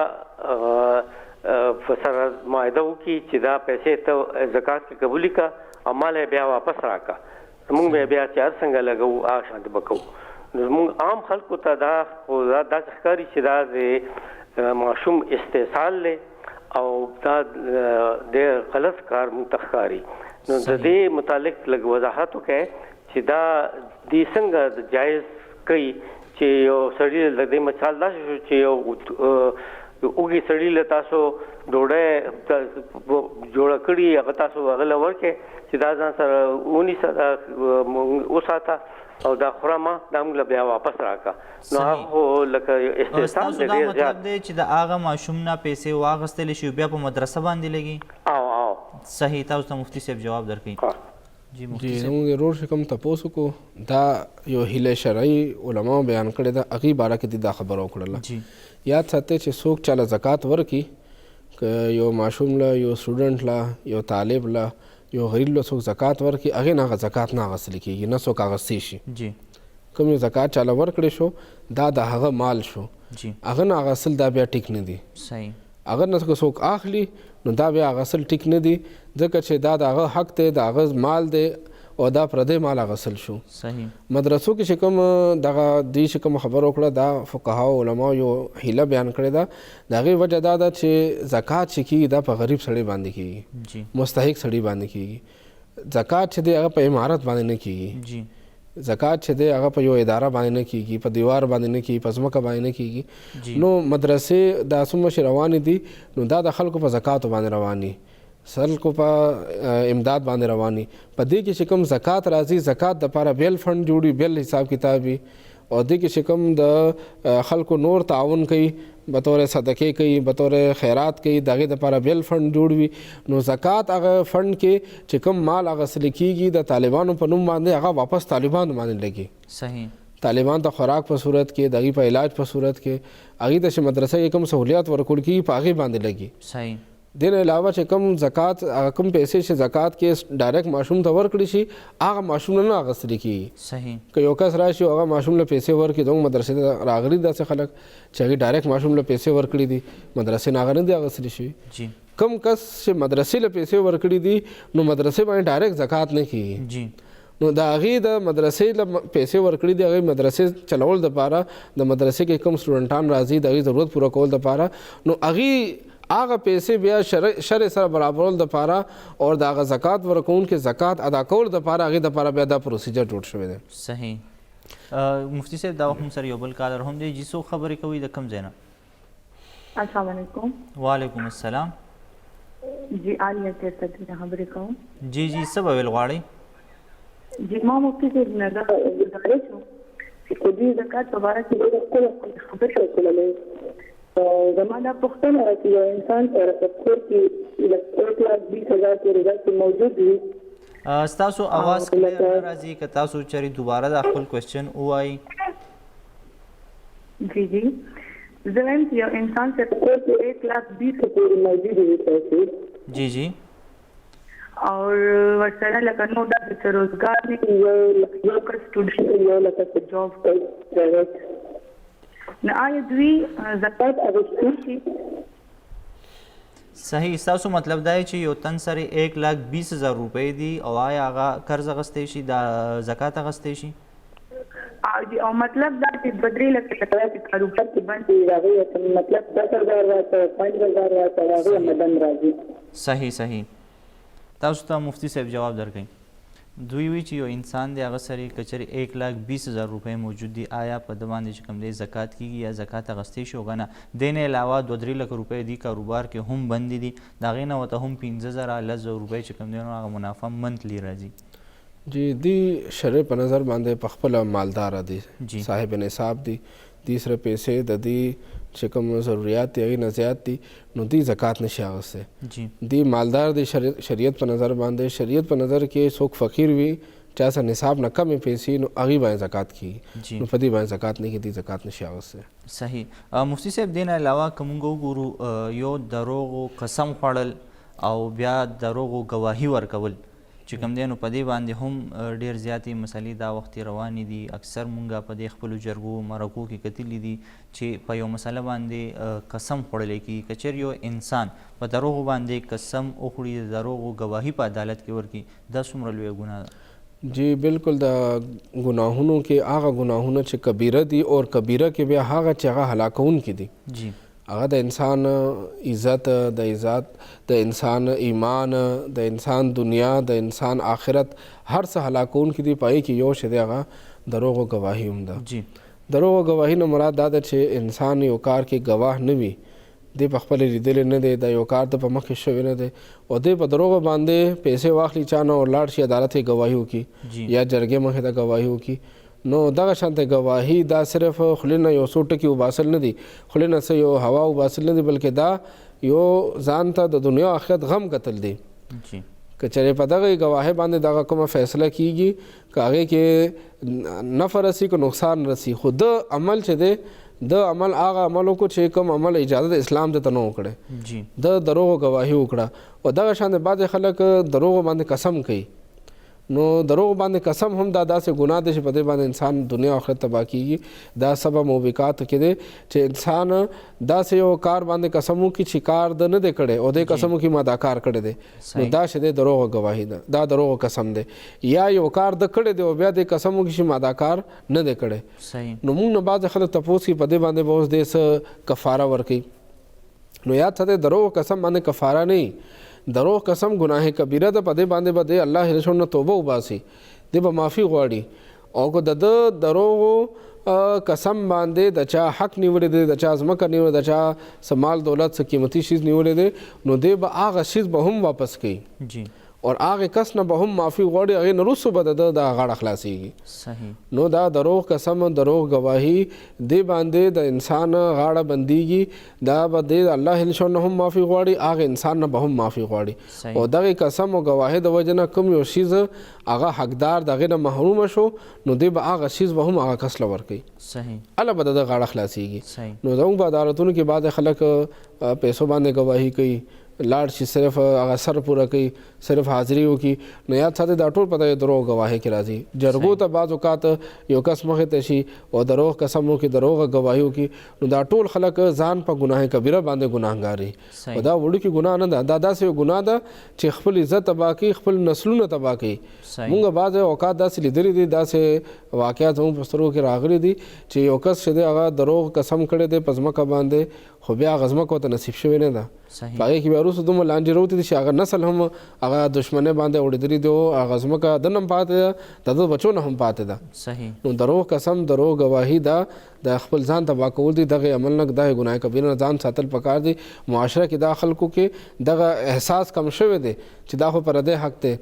سره معاهده وکړي چې دا پیسې ته زکات کې قبولي کړه او مال یې بیا واپس راکړه موږ به بیا چې هر څنګه لګوو هغه شانتې به کوو. زموږ عام خلکو ته دا داسې ښکاري چې دا د ماشوم استحصال دی او دا ډېر غلط کار موږ ته ښکاري. نو د دې متعلق لږ وضاحت وکړئ چې دا دې څنګه جایز کوي چې یو سړي د دې مثال داسې شو چې یو اوږې سړي له تاسو ډوډۍ جوړه کړي هغه تاسو هغه له ورکړئ چې دا ځان سره ونیسه دا وساته او دا خورمه دا موږ له بیا واپس راکړه. نو هغه لکه استحصال دی ډېر زیات. مطلب دی چې د هغه ماشوم نه پیسې واخیستلی شي بیا په مدرسه باندې لګي؟ او صحیح. تاسو ته مفتي صاحب جواب درکوي. جی زموږ ورور چې کوم تپوس وکړو دا یو هیله شرعي علماو بیان کړې ده هغې باره کې دې دا خبره وکړله. یاد ساتئ چې څوک چاله زکات ورکړي که یو ماشوم له یو سټوډنټ له یو طالب له یو غریب له څوک زکات ورکړي هغې نه هغه زکات نه اخیستل کېږي نه څوک اخیستی شي کوم یو زکات چاله ورکړی شو دا د هغه مال شو هغه نه اخیستل دا بیا ټیک نه دي هغه نه که څوک اخلي نو دا بیا اخیستل ټیک نه دي ځکه چې دا د هغه حق دی د هغه مال دی او دا پردی مال اخیستل شو مدرسو کې چې کوم دغه دوی چې کوم خبر وکړه دا فقهاو علماو یو حیله بیان کړې ده د هغې وجه دا ده چې زکات چې کېږي دا په غریب سړی باندې کېږي مستحق سړي باندې کېږي زکات چې دی هغه په عمارت باندې نه کېږي زکات چې دی هغه په یو اداره باندې نه کېږي په دیوار باندې نه کېږي په ځمکه باندې نه کېږي نو مدرسې دا څومره چې روانې دي نو دا د خلکو په زکاتو باندې رواني خلکو په امداد باندې رواني په دې کې چې کوم زکات راځي زکات دپاره بیل فنډ جوړي بیل حساب کتاب وي او دې کې چې کوم د خلکو نور تعاون کوي بطور صدقې کوي بطور خیرات کوي د هغې دپاره بیل فنډ جوړ وي نو زکات هغه فنډ کې چې کوم مال اخیستل کېږي د طالبانو په نوم باندې هغه واپس طالبانو باندې لګي طالبان ته خوراک په صورت کې د هغې په علاج په صورت کې هغې ته چې مدرسه کې کوم سهولیات ورکول کېږي په هغې باندې لګي دین علاوه چې کوم زکات کوم پیسې چې زکات کې ډایرکټ ماشوم ته ورکړي شي هغه ماشوم نه اخیستل کېږي که یو کس راشي او هغه ماشوم له پیسې ورکړي زموږ مدرسې ته راغلي داسې خلک چې هغې ډایرکټ ماشوم له پیسې ورکړي دي مدرسې نه هغه نه دي اخیستلی شوي کوم کس چې مدرسې له پیسې ورکړي دي نو مدرسې باندې ډایرکټ زکات نه کېږي نو د هغې د مدرسې له پیسې ورکړي دي هغې مدرسې چلول دپاره د مدرسې کې کوم سټوډنټان راځي د هغې ضرورت پوره کول دپاره نو هغې هغه پیسې بیا شرع سره برابرول دپاره او د هغه زکات ورکوونکي زکات ادا کول دپاره هغې دپاره بیا دا پروسیجر جوړ شوی دی صحیح مفتی صاحب دا وخت هم سره یو بل کالر هم دی جی څوک خبرې کوي د کوم ځای نه السلام علیکم وعلیکم السلام جی عالیه چېرته خبرې کوم جی څه به ویل غواړئ جی ما مفتی صاحب نه دا ګزارش وم چې په دې زکات په باره کې ډېرې ښکلې خبرې وکړلې زما دا پوښتنه وه چې یو انسان سره په کور کې 1,20,000 پورې داسې موجود وي ستاسو اواز کلیر نه راځي که تاسو چېرې دوباره دا خپل کوېسچن ووایي جی زه وایم چې یو انسان سره په کور کې 1,20,000 پورې موجود وي پیسې جی او ورسره لکه نو داسې څه روزګار نه یو کس سټوډنټ یو لکه څه جاب کوي نو آیا دوی زکات اخیستلی شي صحیح ستاسو مطلب دا چې یو تن سره 1,20,000 روپۍ دي او آیا هغه قرض اخیستی شي دا زکات اخیستی شي او مطلب دا چې 2-3 لکه چې کاروبار کې بند وي هغې مطلب 10,000 راته 5,000 راته هغې مدن راځي صحیح تاسو ته مفتی صاحب جواب درکوي دوی وی چې یو انسان دی هغه سره که چېرې 1,20,000 روپۍ موجود دي آیا په ده باندې چې کوم دی زکات کېږي یا زکات اخیستی شي که نه دې نه علاوه 2-3 لک روپۍ دي کاروبار کې هم بندې دي د هغې نه ورته هم 15,000 روپۍ چې کوم دی نو هغه منافع منتلی راځي جی دی شرع په نظر باندې په خپله مالداره دي صاحب نصاب دي دی سره پیسې د دې چې کوم ضروریات دي هغې نه زیات دي نو دی زکات نشي اخیستی دی مالدار دی شریعت په نظر باندې شریعت په نظر کې څوک فقیر وي چا سره نصاب نه کمې پیسې نو هغې باندې زکات کېږي نو په دې باندې زکات نه کېږي زکات نشي اخیستی صحیح مفتی صاحب دې نه علاوه که موږ وګورو یو دروغو قسم خوړل او بیا دروغو ګواهي ورکول چې کوم دی نو په دې باندې هم ډېر زیاتې مسلې دا وخت روانې دي اکثر مونږ په دې خپلو جرګو مرکو کې کتلي دي چې په یو مسله باندې قسم خوړلی کېږي که چېرې یو انسان په دروغو باندې قسم وخوري د دروغو ګواهي په عدالت کې ورکړي دا څومره لویه ګناه ده جی بالکل د ګناهونو کې هغه ګناهونه چې کبیره دي او کبیره کې بیا هغه چې هغه هلاکوونکي دي جی هغه د انسان عزت د انسان ایمان د انسان دنیا د انسان آخرت هر څه هلاکوونکي دي په هغې کې یو شی دی هغه دروغ و ګواهي هم ده دروغ و ګواهي نه مراد دا ده چې انسان یو کار کې ګواه نه وي دی په خپل لیدلی نه دی دا یو کار د په مخکې شوی نه دی او دی په دروغ باندې پیسې واخلي چا نه او لاړ شي عدالت یې ګواهي وکړي یا جرګې مخې ته ګواهي وکړي نو دغه شانته ګواهي دا صرف خولې نه یو څو ټکي وباسل نه دي خولې نه څه یو هوا وباسل نه دي بلکې دا یو ځان ته د دنیا آخرت غم کتل دی که چېرې په دغه ګواهۍ باندې دغه کومه فیصله کیږي که هغې کې نفع رسي که نقصان رسي خو د عمل چې دی د عمل هغه عمل وکړو چې کوم عمل اجازه د اسلام ته نه وکړي، د دروغ گواهي وکړه. او دغه شان بعضې خلک دروغ باندې قسم کوي. نو دروغ باندې قسم هم دا داسې ګناه دی چې په دې باندې انسان دنیا او آخرت تباه کېږي. دا سبب موبقات کې دی چې انسان داسې یو کار باندې قسم وکړي چې کار د نه دی کړی او دې قسم وکړي ما دا کار کړی دی، نو دا چې دی دروغ گواهي ده، دا دروغ قسم دی. یا یو کار د کړی دی او بیا دې قسم وکړي چې ما دا کار نه دی کړی. نو موږ نه بعضې خلک تپوس کوي په دې باندې به اوس دې څه کفاره ورکوي. نو یاد ساتئ دروغ قسم باندې کفاره نه، دروغ قسم گناه کبیره ده. په دې باندې به د الله رسول نه توبه وباسي، دی به معافي غواړي. او که د دروغ قسم باندې د چا حق نیولی دی، د چا ځمکه نیولې، د چا څه مال دولت څه قیمتي شیز نیولی دی، نو دی به هغه شیز به هم واپس کوي او هغه کس نه به هم معافي غواړي، هغې نه وروسته به د دا غاړه خلاصېږي. نو دا دروغ قسم دروغ گواهي دې باندې د انسان غاړه بندېږي، دا به د الله رسول نه هم معافي غواړي، هغه انسان نه به هم معافي غواړي. او دغې قسم او گواهۍ د وجې نه کوم یو شیز هغه حقدار د هغې نه محرومه شو، نو دی به هغه شیز به هم هغه کس له ورکوي، هله به د ده غاړه خلاصېږي. نو زموږ په عدالتونو کې بعضې خلک پیسو باندې گواهي کوي، لاړ شي صرف هغه سر پوره کوي، صرف حاضري وکړي. نو یاد ساتئ دا ټول په دغې دروغ ګواهۍ کې راځي. جرګو ته بعض اوقات یو کس مخې ته شي او دروغ قسم وکړي، دروغ ګواهي وکړي، نو دا ټول خلک ځان په ګناه کبیره باندې ګناهګار وي. او دا وړوکې ګناه نه ده، دا داسې یو ګناه ده چې خپل عزت تباه کوي، خپل نسلونه تباه کوي. مونږ بعضې اوقات داسې لیدلي دي، داسې واقعات زموږ په سترګو کې راغلي دي چې یو کس چې دی هغه دروغ قسم کړی دی په ځمکه باندې، خو بیا هغه ځمکه ورته نصیب شوې نه ده. په هغې کې بیا وروسته دومره لانجې راوتې دي چې هغه نسل هم هغه دښمنۍ باندې اورېدلي دي او هغه ځمکه د نه هم پاتې ده، د ده بچو نه هم پاتې ده. نو دروغ قسم دروغ ګواهي دا د خپل ځان تباه کول دي. دغې عمل نه دغې ګناه کبیره نه ځان ساتل پکار دي. معاشره کې دا خلکو کې دغه احساس کم شوی دی چې دا خو پردی حق دی،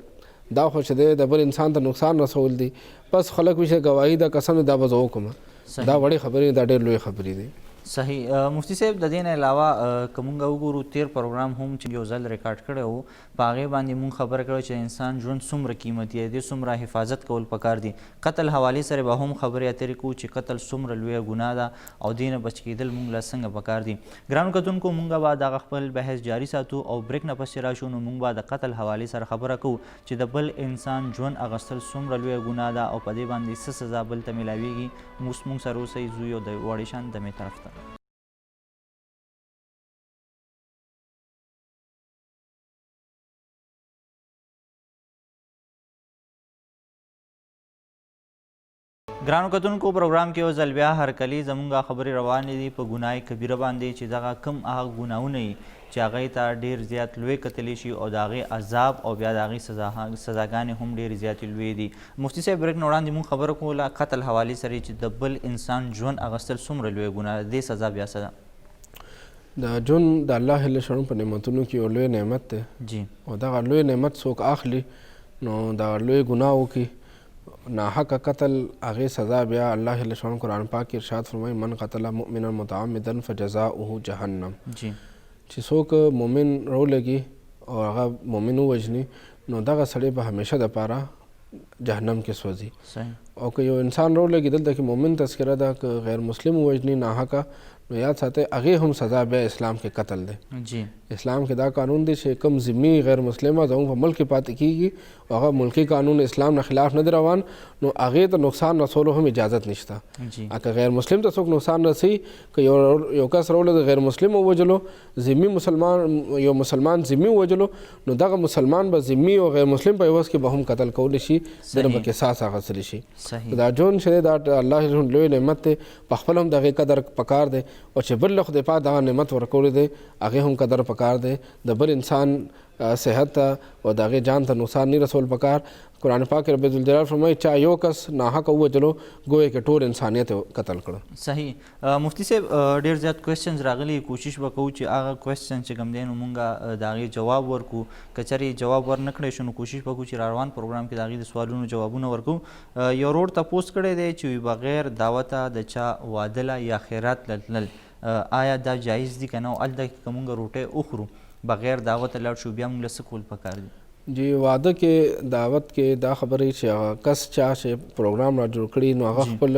دا خو چې دی د بل انسان ته نقصان رسول دي. بس خلک وایي چې ګواهي دا قسم دا به زه وکړم، دا وړې خبرې، دا ډېر لویې خبرې دي. صحیح. مفتی صاحب د دې نه علاوه که مونږ وګورو تیر پروګرام هم چې یو ځل ریکارډ کړی و، په هغې باندې مونږ خبره کړې چې انسان ژوند څومره قیمتي دی، څومره حفاظت کول پکار دي. قتل حوالې سره به هم خبرې اترې کوو چې قتل څومره لویه ګناه ده او دې نه بچ کېدل مونږ له څنګه پکار دي. ګرانو کتونکو مونږ به دغه خپل بحث جاري ساتو او بریک نه پسې راشو، نو مونږ به د قتل حوالې سره خبره کوو چې د بل انسان ژوند اخیستل څومره لویه ګناه ده او په دې باندې څه سزا بل ته میلاویږي. مونږ سره اوسئ، ځو یو د وړې شان دمې طرف ته. ګرانو کتونکو پروګرام کې یو ځل بیا هرکلي زموږ خبرې روانې دي په ګناه کبیره باندې چې دغه کوم هغه ګناهونه وي چې هغې ته ډېر زیات لوی کتلی شي او د هغې عذاب او بیا د هغې سزاګانې هم ډېرې زیاتې لویې دي. مفتي صاحب بریک نه وړاندې مونږ خبره کوله قتل حوالې سره چې د بل انسان ژوند اخیستل څومره لویه ګناه ده، دې سزا بیا څه ده؟ د ژوند د الله جل شانو په نعمتونو کې یو لوی نعمت دی او دغه لوی نعمت څوک اخلي نو دغه لوی ګناه وکړي، ناحقه قتل هغې سزا بیا الله جل شانو قرآن پاک کې ارشاد فرمایي من قتل مؤمنا متعمدا فجزاؤه جهنم، چې څوک مؤمن راولګي او هغه مؤمن ووژني نو دغه سړی به همیشه دپاره جهنم کې سوځي. او که یو انسان راولګي دلته کې مؤمن تذکره ده، که غیر مسلم ووژني ناحقه نو یاد ساتئ هغې هم سزا بیا اسلام کې قتل دی. اسلام کې دا قانون دی چې کوم ذمي غیر مسلمه زموږ په ملک کې پاتې کېږي او هغه ملکي قانون اسلام نه خلاف نه دی روان نو هغې ته نقصان رسولو هم اجازت نشته. که غیر مسلم ته څوک نقصان رسي، که یو کس راولګي غیر مسلم ووژلو، ذمي مسلمان یو مسلمان ذمي ووژلو نو دغه مسلمان به ذمي او غیر مسلم په عوض کې به هم قتل کولی شي، دنه به قصاص اخیستلی شي. دا ژوند چې دی دا الله لوی نعمت دی، په خپل هم د هغې قدر پکار دی او چې بل له خدای پاک دغه نعمت ورکولی دی هغې هم قدر پکار دی. د بل انسان صحت ته او د هغې جان ته نقصان نه رسول پکار. قرآن پاک رب الجلال فرمایي چا یو کس ناحقه ووژلو ګویا کې ټول انسانیت قتل کړه. صحیح. مفتی صاحب ډېر زیات کوېسچنز راغلي، کوشش به کوو چې هغه کوېسچن چې کوم دی نو مونږ د هغې جواب ورکړو. که چېرې جواب ور نه کړی شو نو کوشش به کوو چې را روان پروګرام کې د هغې د سوالونو جوابونه ورکړو. یو روډ تپوس کړی دی چې بغیر دعوته د چا واده له یا خیرات له تلل آیا دا جایز دي که نه؟ او هلته که مونږ روټۍ وخورو بغیر دعوته لاړ شو بیا مونږ له څه کول پکار دي؟ جی واده کې دعوت کې دا خبرې چې هغه کس چا چې پروګرام را جوړ کړي نو هغه خپل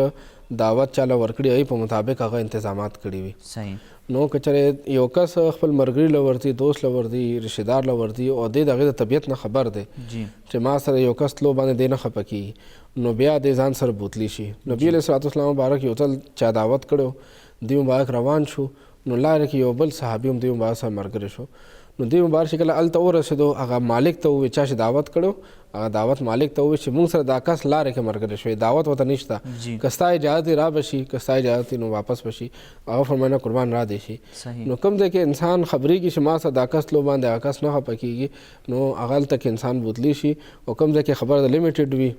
دعوت چاله ورکړي هغې په مطابق هغه انتظامات کړي وي. صحیح. نو که چېرې یو کس خپل ملګري له ورځي، دوست له ورځي، رشتهدار له ورځي او دی د هغې د طبیعت نه خبر دی چې ما سره یو کس تلو باندې دی نه خفه کېږي، نو بیا دی ځان سره بوتلی شي. نبي علیه صلات وسلام مبارک یو ځل چا دعوت کړی، دی مبارک روان شو، نو لاره کې یو بل صحابي هم دی مبارک سره ملګری شو. نو دی مبارک چې کله هلته ورسېدو هغه مالک ته ووایي چا چې دعوت کړی هغه دعوت مالک ته ووایي چې موږ سره دا کس لارې کې ملګری شوی، دعوت ورته نشته، که ستا اجازت را به شي، که ستا اجازت نو واپس به شي. هغه فرمایله قربان را دی شي. نو کوم ځای کې انسان خبرېږي چې ما سره دا کس تلو باندې هغه کس نه خفه کېږي، نو هغه هلته کې انسان بوتلی شي. او کوم ځای کې خبره د لیمیټډ وي،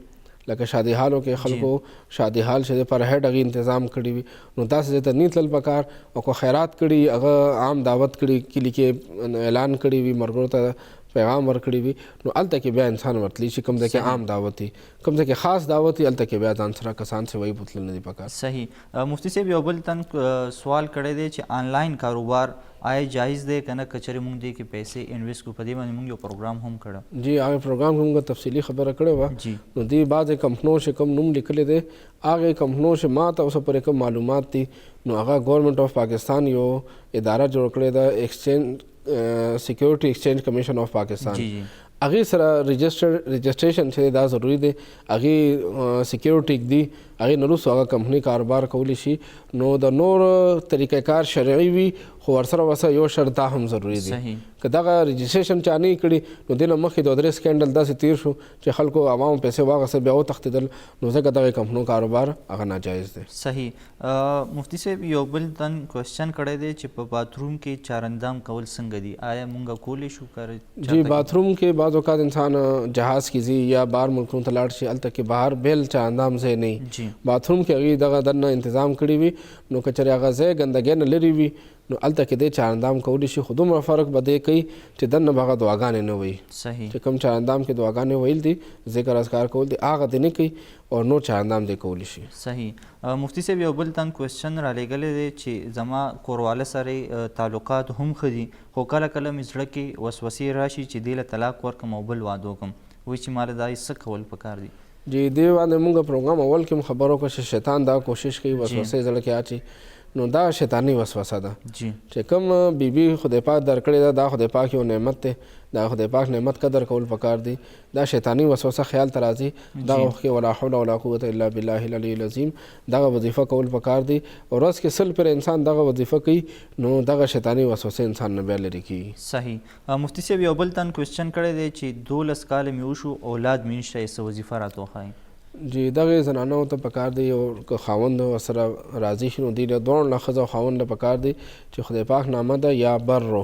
لکه شادي حالو کې خلکو شادي حال چې پر هیډ هغې انتظام کړي وي، نو داسې ځای ته نه تلل پکار. او که خیرات کړي هغه عام دعوت کړي، کلي کې اعلان کړي وي، مرګرو ته پیغام ورکړي وي، نو هلته کې بیا انسان ورتلی شي. کوم ځای کې عام دعوت وي، کوم ځای کې خاص دعوت وي، هلته کې بیا ځان سره کسان سوی بوتلل نه دي پکار. صحیح. مفتی صاحب یو بل تن سوال کړی دی چې آنلاین کاروبار آیا جایز دی که نه؟ که چېرې موږ دې کې پیسې انویسټ کړو. په دې باندې موږ یو پروګرام هم کړی. جی هغه پروګرام کې موږ تفصیلي خبره کړې وه. نو دې بعضې کمپنو چې کوم نوم لیکلی دی هغې کمپنو چې ما ته اوسه پورې کوم معلومات دي، نو هغه ګورنمنټ آف پاکستان یو اداره جوړ کړې ده، ایکسچینج سیکیورټي ایکسچینج کمیشن آف پاکستان. هغې سره رجسټریشن چې دا ضروري دی، هغې سیکیورټي ږدي، هغې نه وروسته هغه کمپنۍ کاروبار کولی شي. نو د نور طریقه کار شرعي وي، خو ورسره یو شرط دا هم ضروري دی که دغه رجسټریشن چا نه کړي، نو دې نه مخکې 2-3 سکینډل داسې تیر شو چې خلکو عوامو پیسې واخیستل بیا وتښتېدل، نو ځکه دغه کمپنو کاروبار هغه ناجایز دی. صحیح. مفتی صاحب یو بل تن کوېسچن کړی دی چې په باتروم کې چارندام کول څنګه دي؟ آیا موږ کولی شو؟ جی باتروم کې بعض اوقات انسان جهاز کې ځي یا بهر ملکونو ته لاړ شي، هلته کې بهر بیل چارندام ځای نه وي. باتروم کې هغې دغه دننه انتظام کړي وي، نو که چېرې هغه ځای ګندګۍ نه لرې وي، نو هلته کې دی چارندام کولی شي. خو دومره فرق به دی کوي چې دننه به هغه دعاګانې نه وایي. چې کوم چارندام کې دعاګانې ویل دي، ذکر اذکار کول دي، هغه دې نه کوي، او نور چارندام دی کولی شي. صحیح. مفتی صاحب یو بل تن کوېسچن رالیږلی دی چې زما کورواله سره تعلقات هم ښه دي، خو کله کله مې زړه کې وسوسې راشي چې دې له طلاق ورکړم او بل واده وکړم، وایي چې ما له دا څه کول پکار دي؟ جی دې باندې موږ پروګرام اول کې هم خبر وکړه چې شیطان دا کوشش کوي وسوسې زړه کې اچي، نو دا شیطانی وسوسه ده چې کوم بیبي خدای پاک درکړې ده، دا خدای پاک یو نعمت دی، دا خدای پاک نعمت قدر کول پکار دی. دا شیطانی وسوسه خیال ته راځي، دغه وخت کې ولا حول ولا قوة الا بالله العلي العظیم دغه وظیفه کول پکار دی. ورځ کې سل پر انسان دغه وظیفه کوي، نو دغه شیطانی وسوسه انسان نه بیا لرې کېږي. صحیح. مفتی صاحب یو بل تن کوېسچن کړی دی چې 12 کاله مې وشو اولاد مې نشته، یې څه وظیفه راته وښایي؟ جی دغه زنانو ته پکار دی او که خاوند ورسره راضي شي، نو دوی له دواړو نه ښځه او خاوند له پکار دی چې خدای پاک نامه ده یا برو،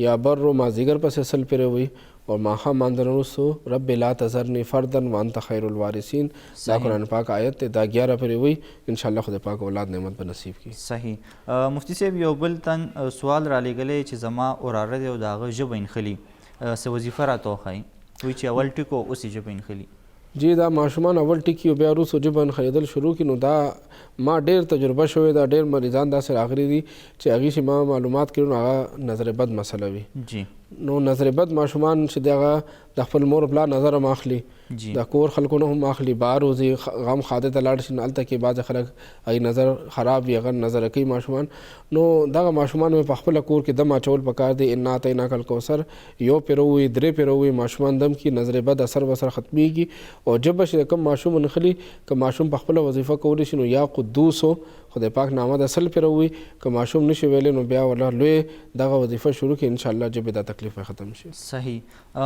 یا برو مازدیګر پسې سل پرې وي او ماښام ماندنه وروستو رب لا تذرني فردا وانت خیر الوارثین. دا قرآن پاک آیت دی، دا 11 پرې وي، انشاءالله خدای پاک اولاد نعمت به نصیب کړي. صحیح. مفتی صاحب یو بل تن سوال رالیږلی چې زما وراره دی او د هغه ژبه یې نښلي، څه وظیفه راته وښایي؟ وایي چې اول ټکو اوس یې ژبه یې نښلي. جی دا ماشومان اول ټکي او بیا وروسته ژبه نښلېدل شروع کړي، نو دا ما ډېر تجربه شوې ده، ډېر مریضان داسې راغلي دي چې هغې چې ما معلومات کړي نو هغه نظر بد مسله وي. نو نظر بد ماشومان چې د هغه د خپل مور پلار نظر هم اخلي، د کور خلکو نه هم اخلي، بهر وځي غم خاده ته لاړ شي، نو هلته کې بعضې خلک هغې نظر خراب وي، هغه نظر کوي ماشومان. نو دغه ماشومان مې په خپله کور کې دم اچول پکار دی. انا اعطیناک الکوثر یو پرې ووایي، 3 پرې ووایي، ماشومان دم کي، نظر بد اثر ورسره ختمیږي. او ژبه چې د کوم ماشوم نښلي، که ماشوم په خپله وظیفه کولی شي، نو یا قدوسو خدای پاک نامه ده 100 پرې ووایي، که ماشوم نشي ویلی نو بیا والله لوی دغه وظیفه شروع کړي، انشاءالله ژبې دا تکلیف به ختم شي. صحیح.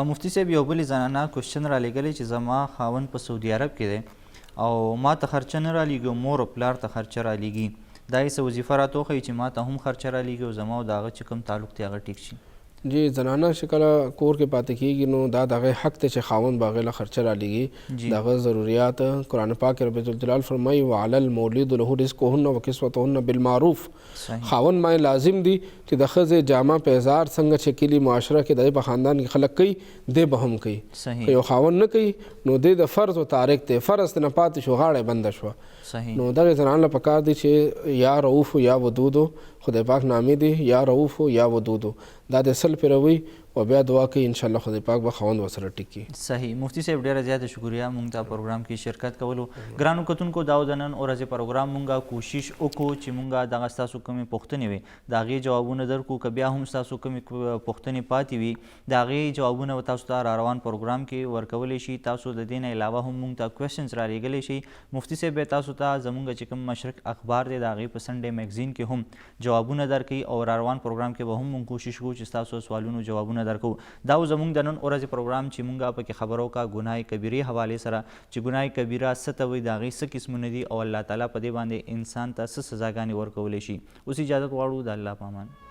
مفتی صاحب یو بلې زنانه کوېسچن رالیږلی چې زما خاوند په سعودي عرب کې دی او ما ته خرچه نه رالیږي او مور او پلار ته خرچه رالیږي، دا یې څه وظیفه راته وښایي چې ما ته هم خرچه رالیږي او زما او د هغه چې کوم تعلق دی هغه ټیک شي؟ جی زنانه چې کله کور کې پاتې کېږي، نو دا د هغې حق دی چې خاوند به هغې له خرچه رالیږي، د هغه ضروریات قرآن پاک رب الجلال فرمایي وعلى المولود له رزقهن وکسوتهن بالمعروف. خاوند باندې لازم دی چې د ښځې جامه پیزار څنګه چې کلي معاشره کې د هغې په خاندان کې خلک کوي، دی به هم کوي. که یو خاوند نه کوي نو دی د فرض و تارک دی، فرض ته نه پاتې شو، غاړه بنده شوه. نو دغې زنانو له پکار دی چې یا رؤوف یا ودودو خدای پاک نامې دی، یا رؤوف یا ودودو، دا د 100 پرې ووایي او بیا دعا کوي انشاءالله خدای پاک به خاوند ورسره ټیک کړي. صحیح مفتی صاحب ډیره زیاته شکریہ مونږ ته پروګرام کې شرکت کولو. ګرانو کتونکو دا د نن ورځې پروګرام مونږه کوشش وکړو چې مونږه دغه ستاسو کومې پوښتنې وي د هغې جوابونه درکړو. که بیا هم ستاسو کومې پوښتنې پاتې وي د هغې جوابونه به تاسو ته را روان پروګرام کې ورکولی شي. تاسو د دې نه علاوه هم مونږ ته کوېشنز را لیږلی شي. مفتی صاحب به تاسو ته زمونږ چې کوم مشرق اخبار دی د هغې په سنډے میګزین کې هم جوابونه درکوي او را روان پروګرام کې به هم مونږ کوشش کوو چې ستاسو سوالونو جوابونه درکوو. دا زمونږ د نن ورځې پروګرام چې مونږ پکې خبرو کا ګناه کبیرې حوالې سره چې ګناه کبیره څه ته وایي د هغې څه قسمونه دي او الله تعالی په دې باندې انسان ته څه سزاګانې ورکولی شي. اوس اجازت غواړو د الله په امان.